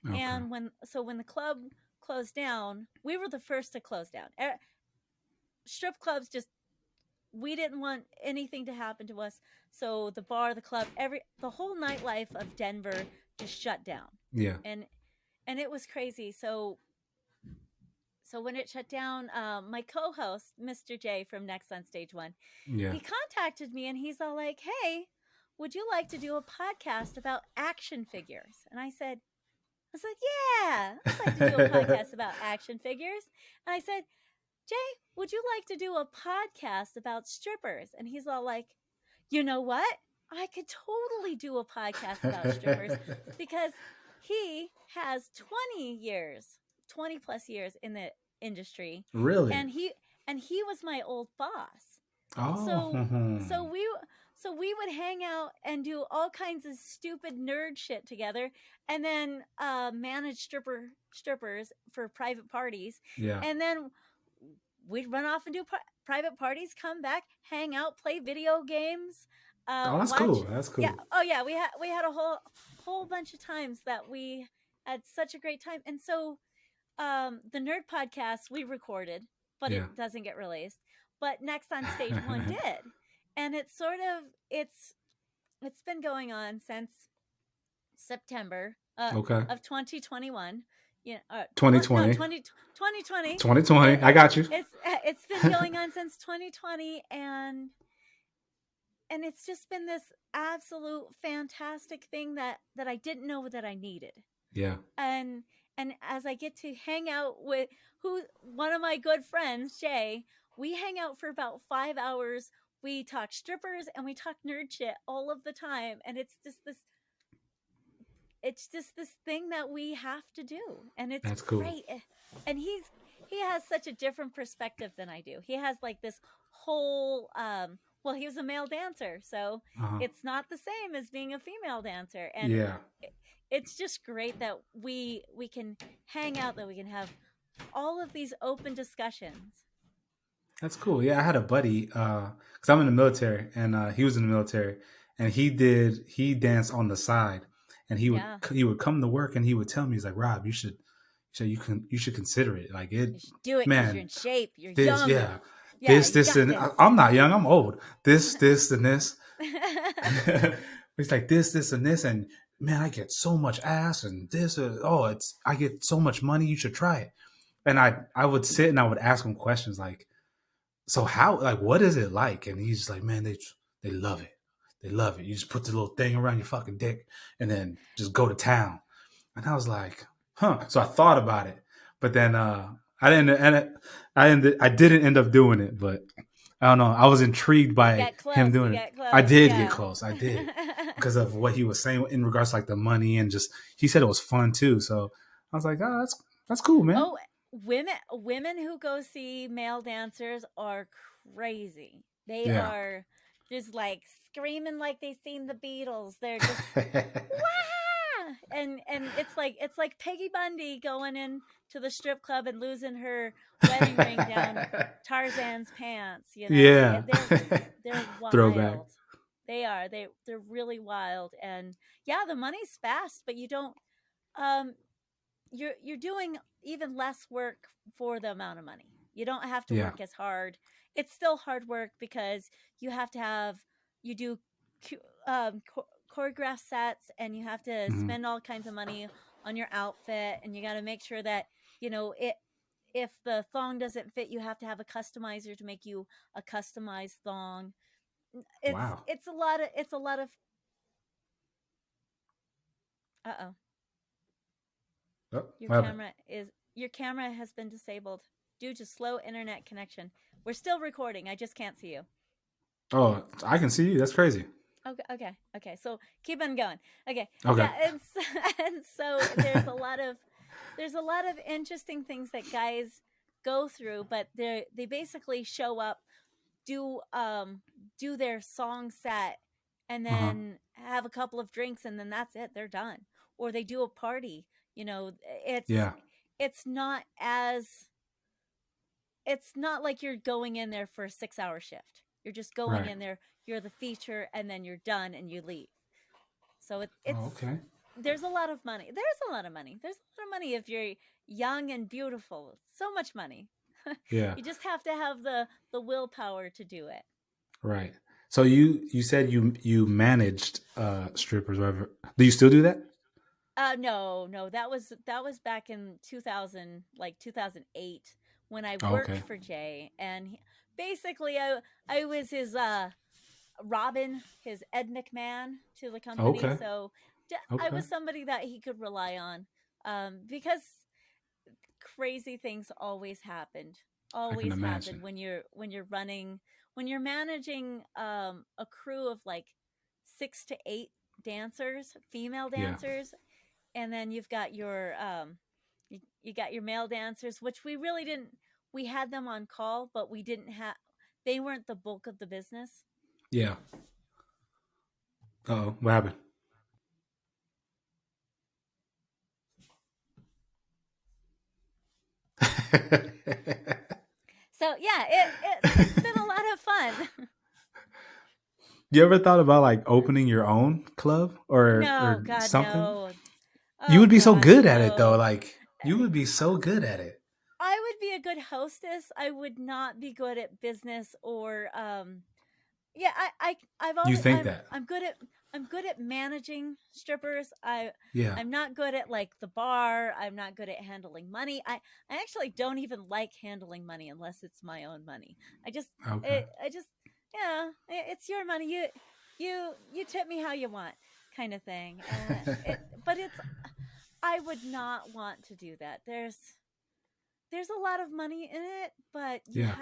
Okay. And when the club closed down, we were the first to close down. Strip clubs just we didn't want anything to happen to us. So the bar, the club, the whole nightlife of Denver just shut down. Yeah. And it was crazy. So when it shut down, my co-host, Mr. J from Next on Stage One, Yeah. he contacted me and he's all like, "Hey, would you like to do a podcast about action figures?" And I said, "Yeah, I'd like to do a podcast about action figures." And I said, "Jay, would you like to do a podcast about strippers?" And he's all like, "You know what? I could totally do a podcast about strippers because he has 20 plus years in the industry, Really? and he was my old boss. Oh. So so we so we would hang out and do all kinds of stupid nerd shit together, and then manage strippers for private parties, Yeah. and then we'd run off and do private parties, come back, hang out, play video games, Oh, that's watch. cool. That's Yeah. cool. Oh yeah. We had a whole bunch of times that we had such a great time, and so the nerd podcast we recorded, but Yeah. it doesn't get released. But Next on Stage One did, and it's been going on since September Okay. of 2021. Yeah, no, 2020. 2020. 2020. I It, got you. it's been going on since 2020, and it's just been this absolute fantastic thing that I didn't know that I needed. Yeah. And as I get to hang out with one of my good friends, Jay, we hang out for about 5 hours. We talk strippers and we talk nerd shit all of the time, and it's just this thing that we have to do, and it's That's cool. great. And he has such a different perspective than I do. He has like this whole well, he was a male dancer, so Uh-huh. it's not the same as being a female dancer, and Yeah. it's just great that we can hang out, that we can have all of these open discussions. That's cool. Yeah, I had a buddy, because I'm in the military, and he was in the military, and he danced on the side, and Yeah, he would come to work, and he would tell me, he's like, Rob, you should consider it, like it, you should do it because you're man, in shape, you're this, young. yeah, Yeah, you this, got and this. I'm not young, I'm old. This, and this. It's like this, and this, and man, I get so much ass, and this, I get so much money. You should try it. And I would sit and I would ask him questions like, so how, like, what is it like? And he's just like, man, they love it. They love it. You just put the little thing around your fucking dick and then just go to town. And I was like, huh. So I thought about it, but then I didn't end up doing it. But I don't know. I was intrigued You by get close. him You doing it. get I close. did get Yeah. close. I did because of what he was saying in regards to like the money and just he said it was fun too. So I was like, oh, that's cool, man. Oh, women who go see male dancers are crazy. They Yeah. are just like screaming like they've seen the Beatles. They're just wah! And it's like Peggy Bundy going in to the strip club and losing her wedding ring down Tarzan's pants, you know. Yeah. They're Throwback. wild. They are. They're really wild, and yeah, the money's fast, but you don't um you're doing even less work for the amount of money. You don't have to Yeah. work as hard. It's still hard work because you have to have you do choreograph sets, and you have to Hmm. spend all kinds of money on your outfit, and you got to make sure that it if the thong doesn't fit, you have to have a customizer to make you a customized thong. It's Wow. it's a lot of it's a lot of uh-oh. Oh, Your what happened? camera has been disabled due to slow internet connection. We're still recording. I just can't see you. Oh, I can see you. That's crazy. Okay. So keep on going. Okay. Okay. Yeah, and so, and so there's a lot of interesting things that guys go through, but they basically show up, do do their song set, and Uh huh. then have a couple of drinks, and then that's it. They're done. Or they do a party. You know, it's Yeah. it's not as it's not like you're going in there for a 6 hour shift. You're just going Right. in there, you're the feature, and then you're done and you leave. So it's Oh, okay. there's a lot of money. There's a lot of money. There's a lot of money if you're young and beautiful. So much money. Yeah. You just have to have the willpower to do it. Right. So you said you managed strippers, whatever. Do you still do that? No, that was back in 2000, like 2008, when I Oh, worked okay. for Jay, and basically I was his Robin, his Ed McMahon to the Oh, company. okay. So I Okay. was somebody that he could rely on, because crazy things always happened. I can Always happen imagine. when you're managing a crew of like 6 to 8 dancers, female Yeah. dancers, and then you've got you got your male dancers, which we really didn't. We had them on call, but we didn't have. They weren't the bulk of the business. Yeah. Oh, what happened? So yeah, it's been a lot of fun. You ever thought about like opening your own club No, or God, something? no. You Oh would be so gosh, good at it though. no. Like you would be so good at it. I would be a good hostess. I would not be good at business or yeah, I've You always think that? I'm good at managing strippers. Yeah. I'm not good at like the bar. I'm not good at handling money. I actually don't even like handling money unless it's my own money. Okay. I just yeah, it's your money. You tip me how you want, kind of thing. But it's I would not want to do that. There's a lot of money in it, but Yeah.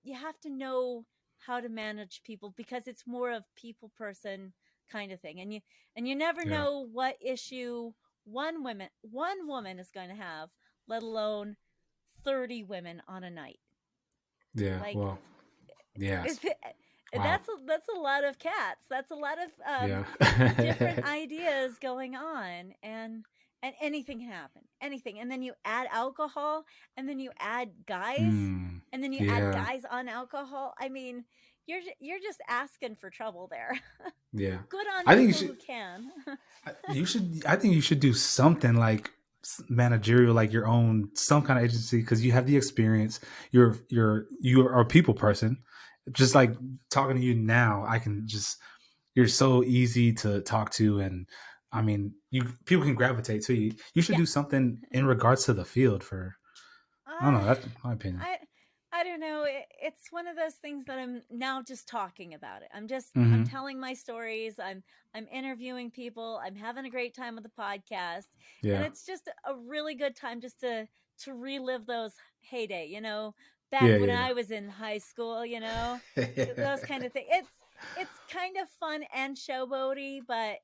you have to know how to manage people, because it's more of people person kind of thing. And you never Yeah. know what issue one woman is going to have, let alone 30 women on a night. Yeah. Like Well. Yes. Wow. that's a lot of cats. That's a lot of Yeah. different ideas going on, and anything can happen. Anything. And then you add alcohol, and then you add guys, Hmm. and then you add Yeah. guys on alcohol. I mean, you're just asking for trouble there. Yeah. Good on I think you people should. who can. You should. I think you should do something like managerial, like your own some kind of agency, because you have the experience. You are a people person. Just like talking to you now, I can just. You're so easy to talk to, and I mean, you people can gravitate to you. You should Yeah. do something in regards to the field for. I don't Uh, know. That's my opinion. I don't know. It's one of those things that I'm now just talking about it. I'm Hmm. telling my stories. I'm interviewing people. I'm having a great time with the podcast, and Yeah. it's just a really good time just to relive those heyday. back when I was in high school, you know, those kind of things. It's kind of fun and showboaty, but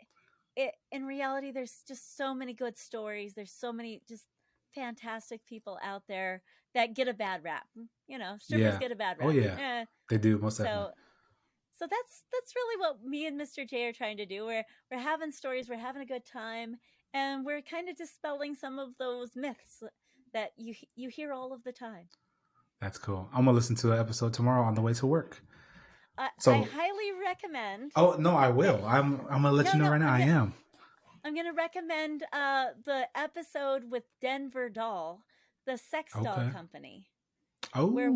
in reality, there's just so many good stories. There's so many just fantastic people out there that get a bad rap. You know, strippers get a bad rap. Oh yeah, they do most definitely. So that's really what me and Mr. J are trying to do. We're having stories, we're having a good time, and we're kind of dispelling some of those myths that you hear all of the time. That's cool. I'm gonna listen to an episode tomorrow on the way to work. I highly recommend. Oh no, I will. I'm gonna let you know right now. I am. I'm gonna recommend the episode with Denver Doll, the sex doll company. Oh, where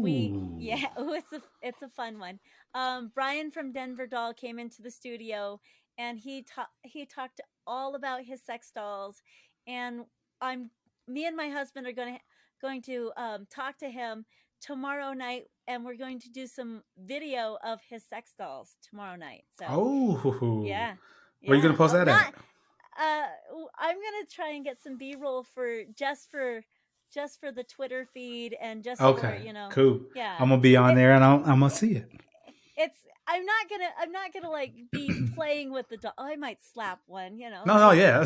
it's a fun one. Brian from Denver Doll came into the studio and he talked all about his sex dolls, and me and my husband are going to talk to him tomorrow night, and we're going to do some video of his sex dolls tomorrow night. So yeah. Where are you gonna post that at? I'm gonna try and get some B-roll for the Twitter feed, and just for, you know, cool. Yeah, I'm gonna be on there, and I'm gonna see it. I'm not gonna like be playing with the doll. I might slap one, you know. No, yeah.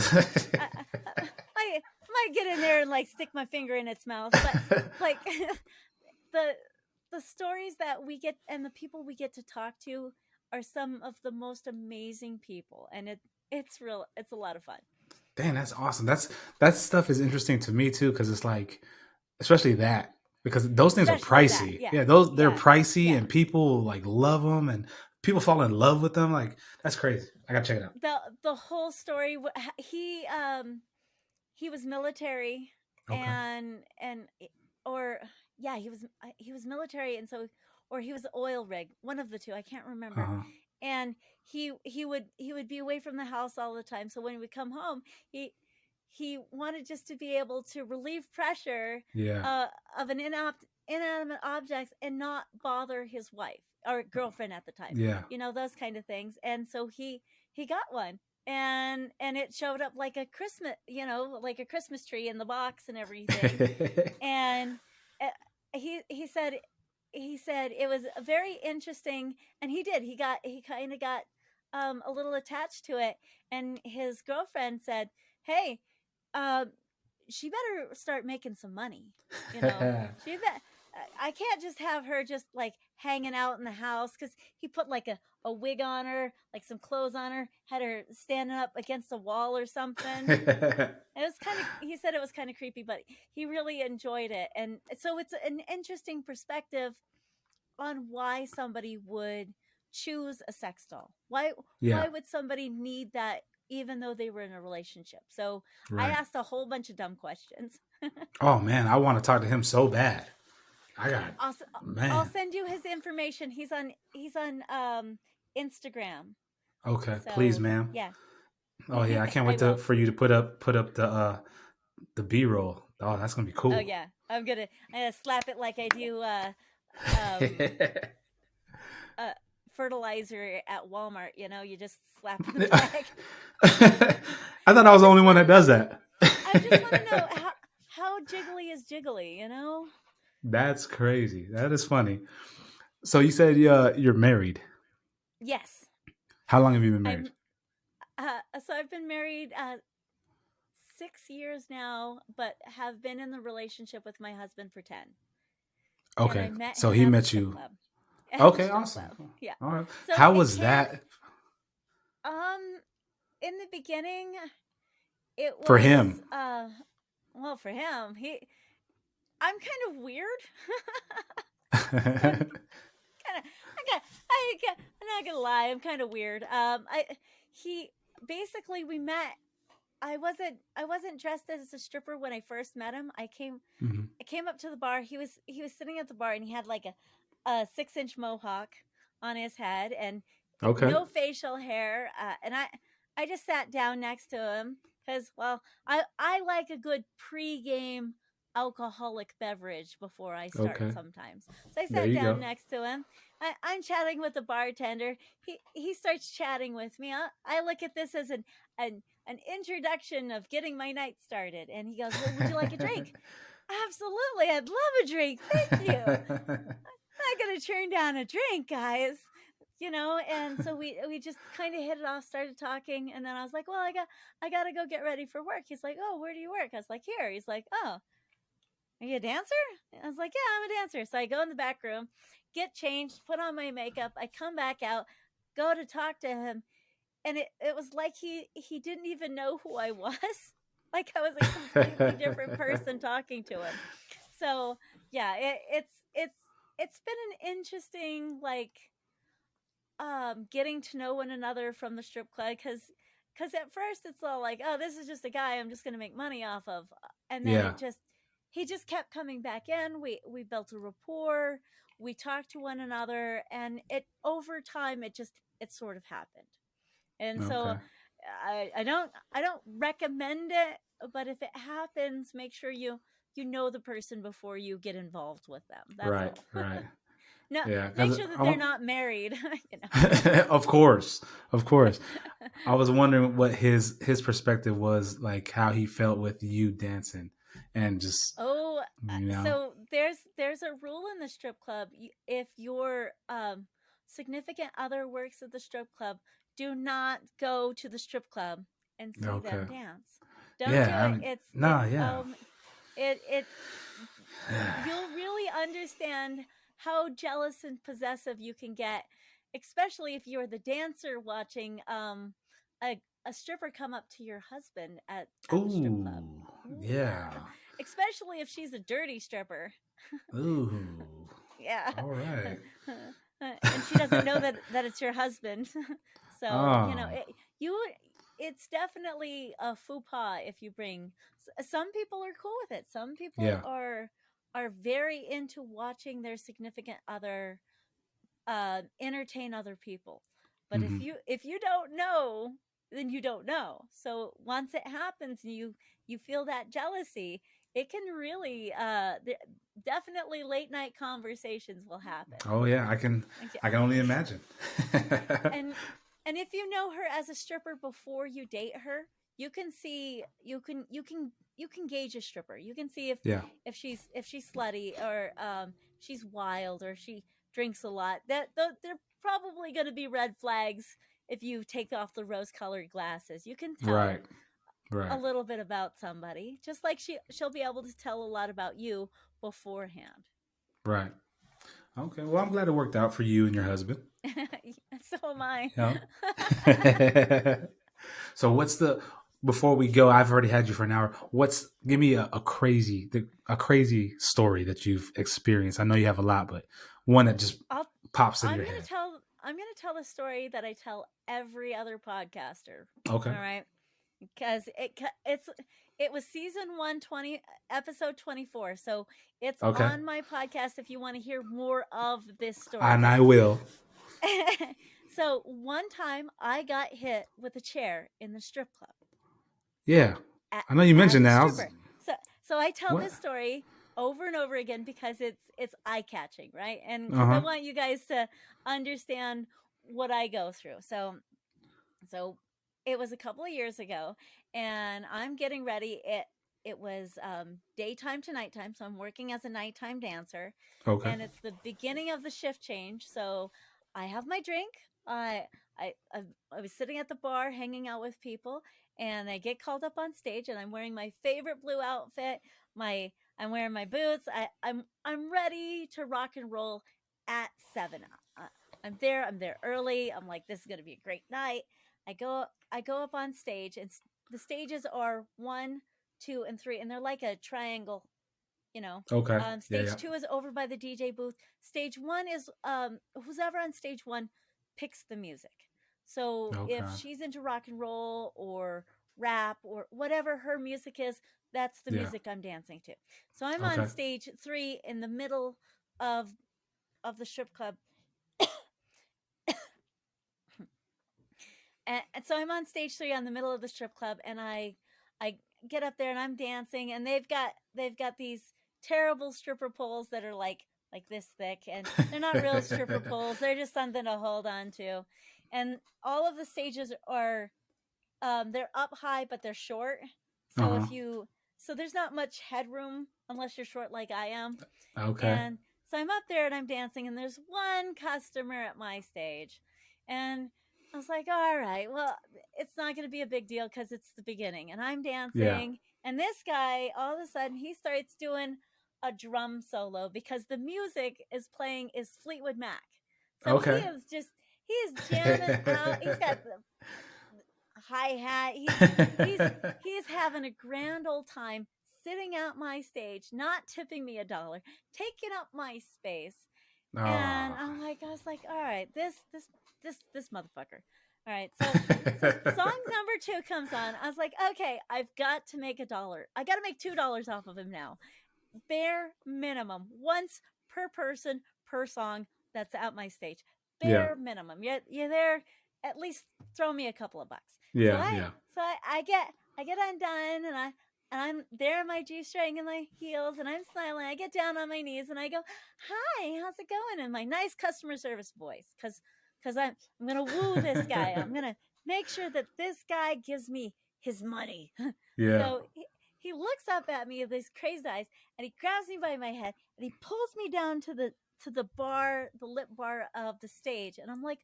I might get in there and like stick my finger in its mouth, but like the stories that we get and the people we get to talk to are some of the most amazing people, and it's a lot of fun. Dang, that's awesome. That stuff is interesting to me too, because it's like, especially that, because those things are pricey. They're pricey, and people like love them, and people fall in love with them. Like, that's crazy. I gotta check it out. The whole story. He was military, he was military, and so, or he was oil rig, one of the two. I can't remember. And he would be away from the house all the time. So when he would come home, he wanted just to be able to relieve pressure of an inanimate objects and not bother his wife or girlfriend at the time. Yeah, you know, those kind of things. And so he got one, and it showed up like a Christmas, you know, like a Christmas tree in the box and everything. And he said it was very interesting, and he kind of got a little attached to it, and his girlfriend said, "Hey, she better start making some money, you know." I can't just have her just like hanging out in the house, because he put like a wig on her, like some clothes on her, had her standing up against a wall or something. He said it was kind of creepy, but he really enjoyed it. And so it's an interesting perspective on why somebody would choose a sex doll. Why would somebody need that, even though they were in a relationship? So I asked a whole bunch of dumb questions. Oh man, I want to talk to him so bad. I'll send you his information. He's on Instagram. Okay, so, please, ma'am. Yeah. Oh yeah, I can't wait for you to put up the B-roll. Oh, that's gonna be cool. Oh yeah, I'm gonna slap it like I do fertilizer at Walmart. You know, you just slap it in the bag. I thought I was the only one that does that. I just want to know how jiggly is jiggly. You know. That's crazy. That is funny. So you said you're married. Yes. How long have you been married? So I've been married 6 years now, but have been in the relationship with my husband for 10. Okay. So he met you. Okay, awesome. Yeah. All right. So how was that? In the beginning, it was for him. Well, for him, I'm kind of weird. I'm not gonna lie, I'm kind of weird. We met. I wasn't dressed as a stripper when I first met him. I came up to the bar. He was sitting at the bar, and he had like a 6-inch mohawk on his head, and no facial hair. And I just sat down next to him because, well, I like a good pre-game alcoholic beverage before I start sometimes. So I sat down next to him. I'm chatting with the bartender. He starts chatting with me. I look at this as an introduction of getting my night started. And he goes, "Well, would you like a drink?" Absolutely, I'd love a drink. Thank you. I'm not gonna turn down a drink, guys. And so we just kind of hit it off, started talking, and then I was like, well, I gotta go get ready for work. He's like, oh, where do you work? I was like, here. He's like, oh, are you a dancer? I was like, yeah, I'm a dancer. So I go in the back room, get changed, put on my makeup. I come back out, go to talk to him, and it was like he didn't even know who I was. Like I was a completely different person talking to him. So yeah, it's been an interesting getting to know one another from the strip club, because at first it's all like, oh, this is just a guy I'm just going to make money off of, and then Yeah. he just kept coming back in. We built a rapport, we talked to one another, and it over time it sort of happened. And so Okay. I don't recommend it, but if it happens, make sure you know the person before you get involved with them. That's Right. all. Right. No, Yeah. make Because sure that I they're want. not married. Of course. Of course. I was wondering what his perspective was, like how he felt with you dancing, and just Oh, you know. so there's a rule in the strip club. If your significant other works at the strip club, do not go to the strip club and see them Okay. dance. Don't do Yeah. I it. mean. It Nah. Yeah. it you'll really understand how jealous and possessive you can get, especially if you're the dancer watching a stripper come up to your husband at the strip club. Ooh. Ooh, Yeah. yeah. Especially if she's a dirty stripper. Ooh. Yeah. All right. And she doesn't know that it's your husband. So, Oh. it's definitely a faux pas if you bring. Some people are cool with it. Some people Yeah. are very into watching their significant other entertain other people. But if Hmm. you don't know, then you don't know. So once it happens and you feel that jealousy, it can really definitely late night conversations will happen. Oh yeah. I can only imagine. and and if you know her as a stripper before you date her, you can see you can gauge a stripper. You can see Yeah. if she's slutty, or she's wild, or she drinks a lot. They're probably going to be red flags. If you take off the rose colored glasses, you can tell Right. a Right. little bit about somebody, just like she'll be able to tell a lot about you beforehand. Right. Okay. Well, I'm glad it worked out for you and your husband. So am I. Yeah. So what's the before we go? I've already had you for an hour. What's give me a crazy story that you've experienced. I know you have a lot, but one that just I'll pops in I'm your gonna head. tell I'm gonna tell the story that I tell every other podcaster. Okay. All right, because it was season 120, episode 24. So it's Okay. on my podcast if you want to hear more of this story. And I will. So one time I got hit with a chair in the strip club Yeah. a- I know you as mentioned a that. stripper. So I tell What? this story over and over again because it's eye catching, right? And Uh because I huh. want you guys to understand what I go through. So it was a couple of years ago, and I'm getting ready. It was daytime to nighttime, so I'm working as a nighttime dancer, Okay. and it's the beginning of the shift change. So I have my drink. I I was sitting at the bar, hanging out with people, and I get called up on stage, and I'm wearing my favorite blue outfit. My I'm wearing my boots. I'm ready to rock and roll at 7. Uh, I'm there early. I'm like, this is gonna be a great night. I go up on stage, and the stages are 1, 2, and 3, and they're like a triangle. You know, Okay. Yeah. stage Yeah. 2 is over by the DJ booth. Stage 1 is who's ever on stage 1 picks the music. So if Okay. she's into rock and roll or rap or whatever her music is, that's the Yeah. music I'm dancing to. So I'm on Okay. stage 3 in the middle of of the strip club, and so I'm on stage 3 on the middle of the strip club, and I get up there and I'm dancing, and they've got these terrible stripper poles that are like this thick, and they're not real stripper poles. They're just something to hold on to, and all of the stages are they're up high but they're short. Uh So huh. if you so there's not much headroom unless you're short like I am. Okay. And so I'm up there and I'm dancing, and there's one customer at my stage. And I was like, all right, well, it's not going to be a big deal because it's the beginning. And I'm Yeah. dancing. And this guy, all of a sudden, he starts doing a drum solo because the music is playing is Fleetwood Mac. So Okay. he is jamming out. He's got the hi hat. He's he's having a grand old time sitting at my stage, not tipping me $1, taking up my space. And Oh. I was like, all right, this motherfucker. All right, so song number 2 comes on. I was like, okay, I've got to make $1. I got to make $2 off of him now. Bare minimum, once per person per song that's at my stage. Yeah. Bare minimum. You're there. At least throw me a couple of bucks. So Yeah. I Yeah. so I get undone, and I'm there in my G string and my heels, and I'm smiling. I get down on my knees and I go, "Hi, how's it going?" In my nice customer service voice, because I'm gonna woo this guy. I'm gonna make sure that this guy gives me his money. Yeah. So he looks up at me with these crazed eyes, and he grabs me by my head and he pulls me down to the bar, the lip bar of the stage, and I'm like,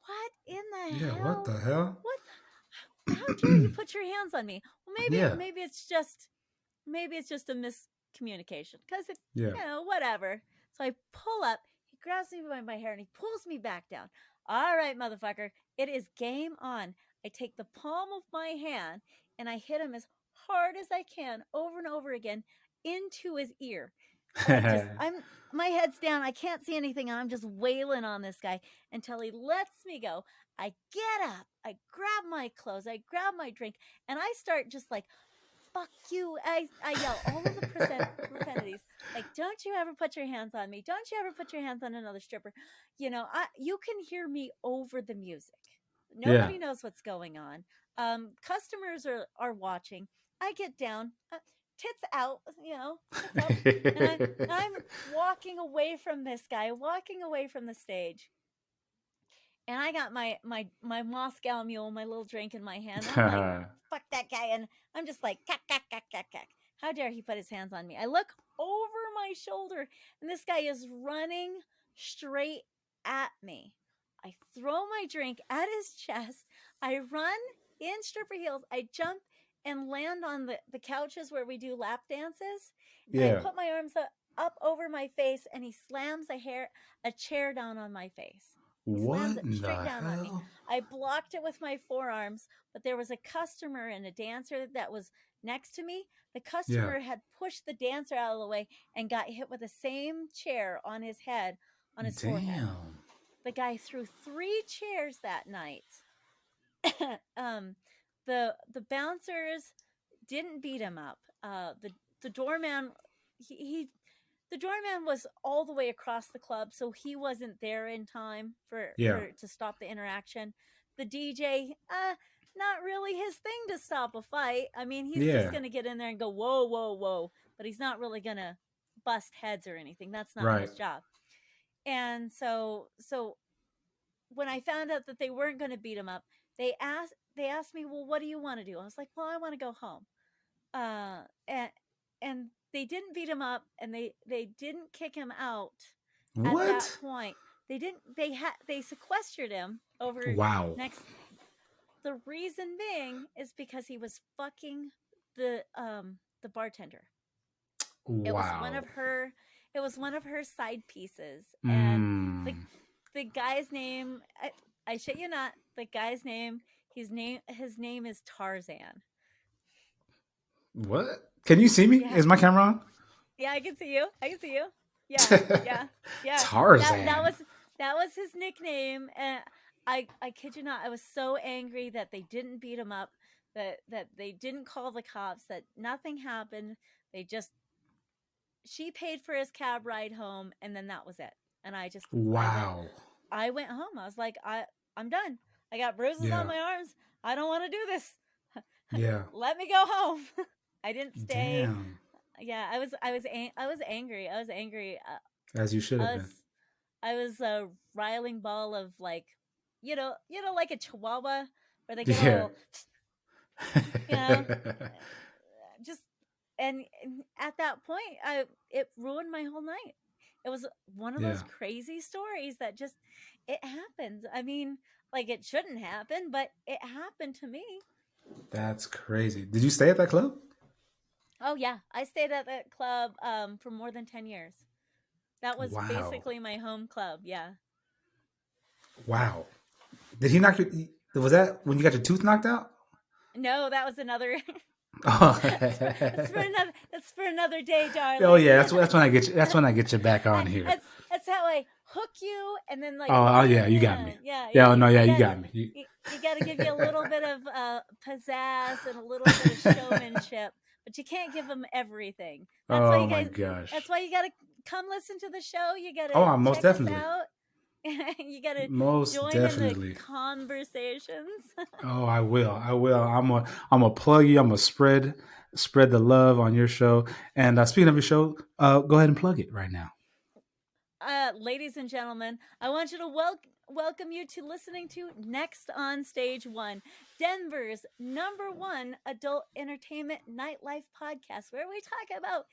"What in the Yeah. What hell? the hell? What? How dare you put your hands on me?" Well, Yeah. maybe it's just a miscommunication because it, Yeah. whatever. So I pull up. He grabs me by my hair and he pulls me back down. All right, motherfucker, it is game on. I take the palm of my hand and I hit him as hard as I can over and over again into his ear. I'm my head's down. I can't see anything. And I'm just wailing on this guy until he lets me go. I get up. I grab my clothes. I grab my drink, and I start just like, fuck you. I yell all of the profanities. Like, don't you ever put your hands on me. Don't you ever put your hands on another stripper. You can hear me over the music. Yeah. Nobody knows what's going on. Customers are watching. I get down, tits out, tits up, and I'm walking away from this guy, walking away from the stage, and I got my Moscow Mule, my little drink in my hand. I'm like, fuck that guy, and I'm just like, cack, cack, cack, cack, cack. How dare he put his hands on me? I look over my shoulder, and this guy is running straight at me. I throw my drink at his chest. I run in stripper heels. I jump and land on the couches where we do lap dances, and I Yeah. put my arms up over my face, and he slams a chair down on my face. He slams What it in straight the down on me. hell? I blocked it with my forearms, but there was a customer and a dancer that was next to me. The Yeah. customer had pushed the dancer out of the way and got hit with the same chair on his head, on his forehead. Damn. The guy threw 3 chairs that night. um, the bouncers didn't beat him up. The doorman, he the doorman was all the way across the club, so he wasn't there in time Yeah. for to stop the interaction. The DJ, not really his thing to stop a fight. I mean, he's just Yeah. gonna get in there and go whoa, whoa, whoa, but he's not really gonna bust heads or anything. That's not Right. his job. And so when I found out that they weren't going to beat him up, they asked me, well, what do you want to do? I was like, well, I want to go home. And they didn't beat him up, and they didn't kick him out at that What? point. They didn't. They sequestered him over Wow. next. The reason being is because he was fucking the bartender. It was one Wow. of her. It was one of her side pieces, and the Mm. the guy's name. I shit you not. The guy's name. His name is Tarzan. What? Can you see me? Yeah, Is my camera on? yeah, I can see you. I can see you. Yeah, yeah, yeah. That Tarzan. was his nickname, and I kid you not. I was so angry that they didn't beat him up, that they didn't call the cops, that nothing happened. They just She paid for his cab ride home, and then that was it. And Wow. I went home. I was like, I'm done. I got bruises on Yeah. my arms. I don't want to do this. Yeah. Let me go home. I didn't stay. Damn. Yeah, I was angry. I was angry. As you should have I was been. I was a riling ball of, like, like a chihuahua where they get Yeah. all, you know, just and at that point, it ruined my whole night. It was one of Yeah, those crazy stories that just it happens. I mean, like it shouldn't happen, but it happened to me. that's crazy. Did you stay at that club? Oh yeah, I stayed at that club for more than 10 years. That was Wow, basically my home club. Yeah. wow. Did he knock your? Was that when you got your tooth knocked out? No, that was another Oh, that's for another day, oh darling. yeah. That's when I get you. That's when I get you back on here. That's how I hook you and then like Oh, oh bring yeah, you you got me. in. Yeah, Yeah, oh, you, no, yeah, you you got got me. you got to give you a little bit of pizzazz and a little bit of showmanship, but you can't give them everything. That's why Oh you my guys. That's gosh. why you got to come listen to the show. You got Oh, to I'm most check us definitely, out. You got to most join in the definitely. conversations. Oh, I will. I will. I'm a plug you. I'm a spread the love on your show. And speaking of your show, go ahead and plug it right now. Ladies and gentlemen, I want you to welcome you to listening to Next on Stage One, Denver's #1 adult entertainment nightlife podcast, where we talk about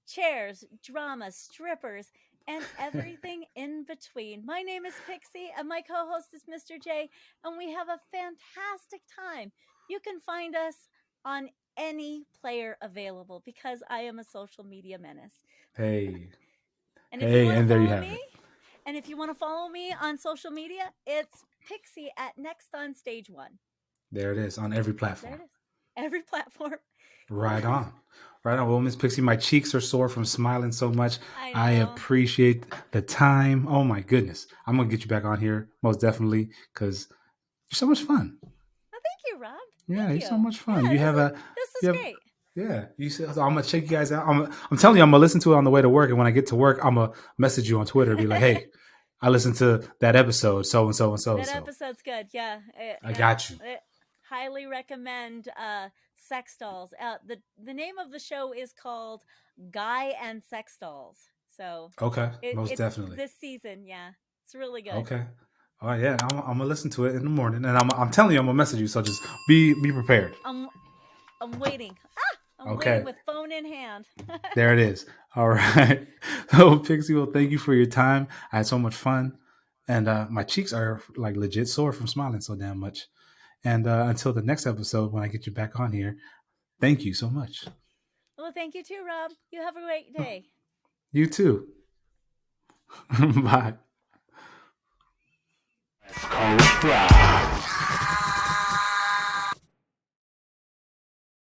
chairs, drama, strippers, and everything in between. My name is Pixie, and my co host is Mr. J, and we have a fantastic time. You can find us on any player available because I am a social media menace. Hey, And if you hey, want to and there you follow have me, it. and if you want to follow me on social media, it's Pixie at Next on Stage One. There it is on every There platform. it is. Every platform. Right on. Right on. Well, Miss Pixie, my cheeks are sore from smiling so much. I I know. appreciate the time. Oh my goodness. I'm gonna get you back on here most definitely because you're so much fun. Well, thank you, Rob. Yeah, Thank you're so you. much fun. Yeah, You have a this you is have great. yeah. You said so I'm gonna check you guys out. I'm telling you, I'm gonna listen to it on the way to work, and when I get to work, I'm gonna message you on Twitter and be like, hey, I listened to that episode, so and so and so and That so. episode's good. Yeah, I got you. highly recommend Sex Dolls. The name of the show is called Guy and Sex Dolls. So Okay, most it's definitely. this season. Yeah, it's really good. Okay. Oh yeah, I'm gonna listen to it in the morning, and I'm telling you, I'm gonna message you. So just be prepared. I'm I'm waiting. I'm waiting Okay, with phone in hand. there it is. All right. So Pixie, well, thank you for your time. I had so much fun, and my cheeks are like legit sore from smiling so damn much. And until the next episode, when I get you back on here, thank you so much. Well, thank you too, Rob. You have a great day. You too. Bye.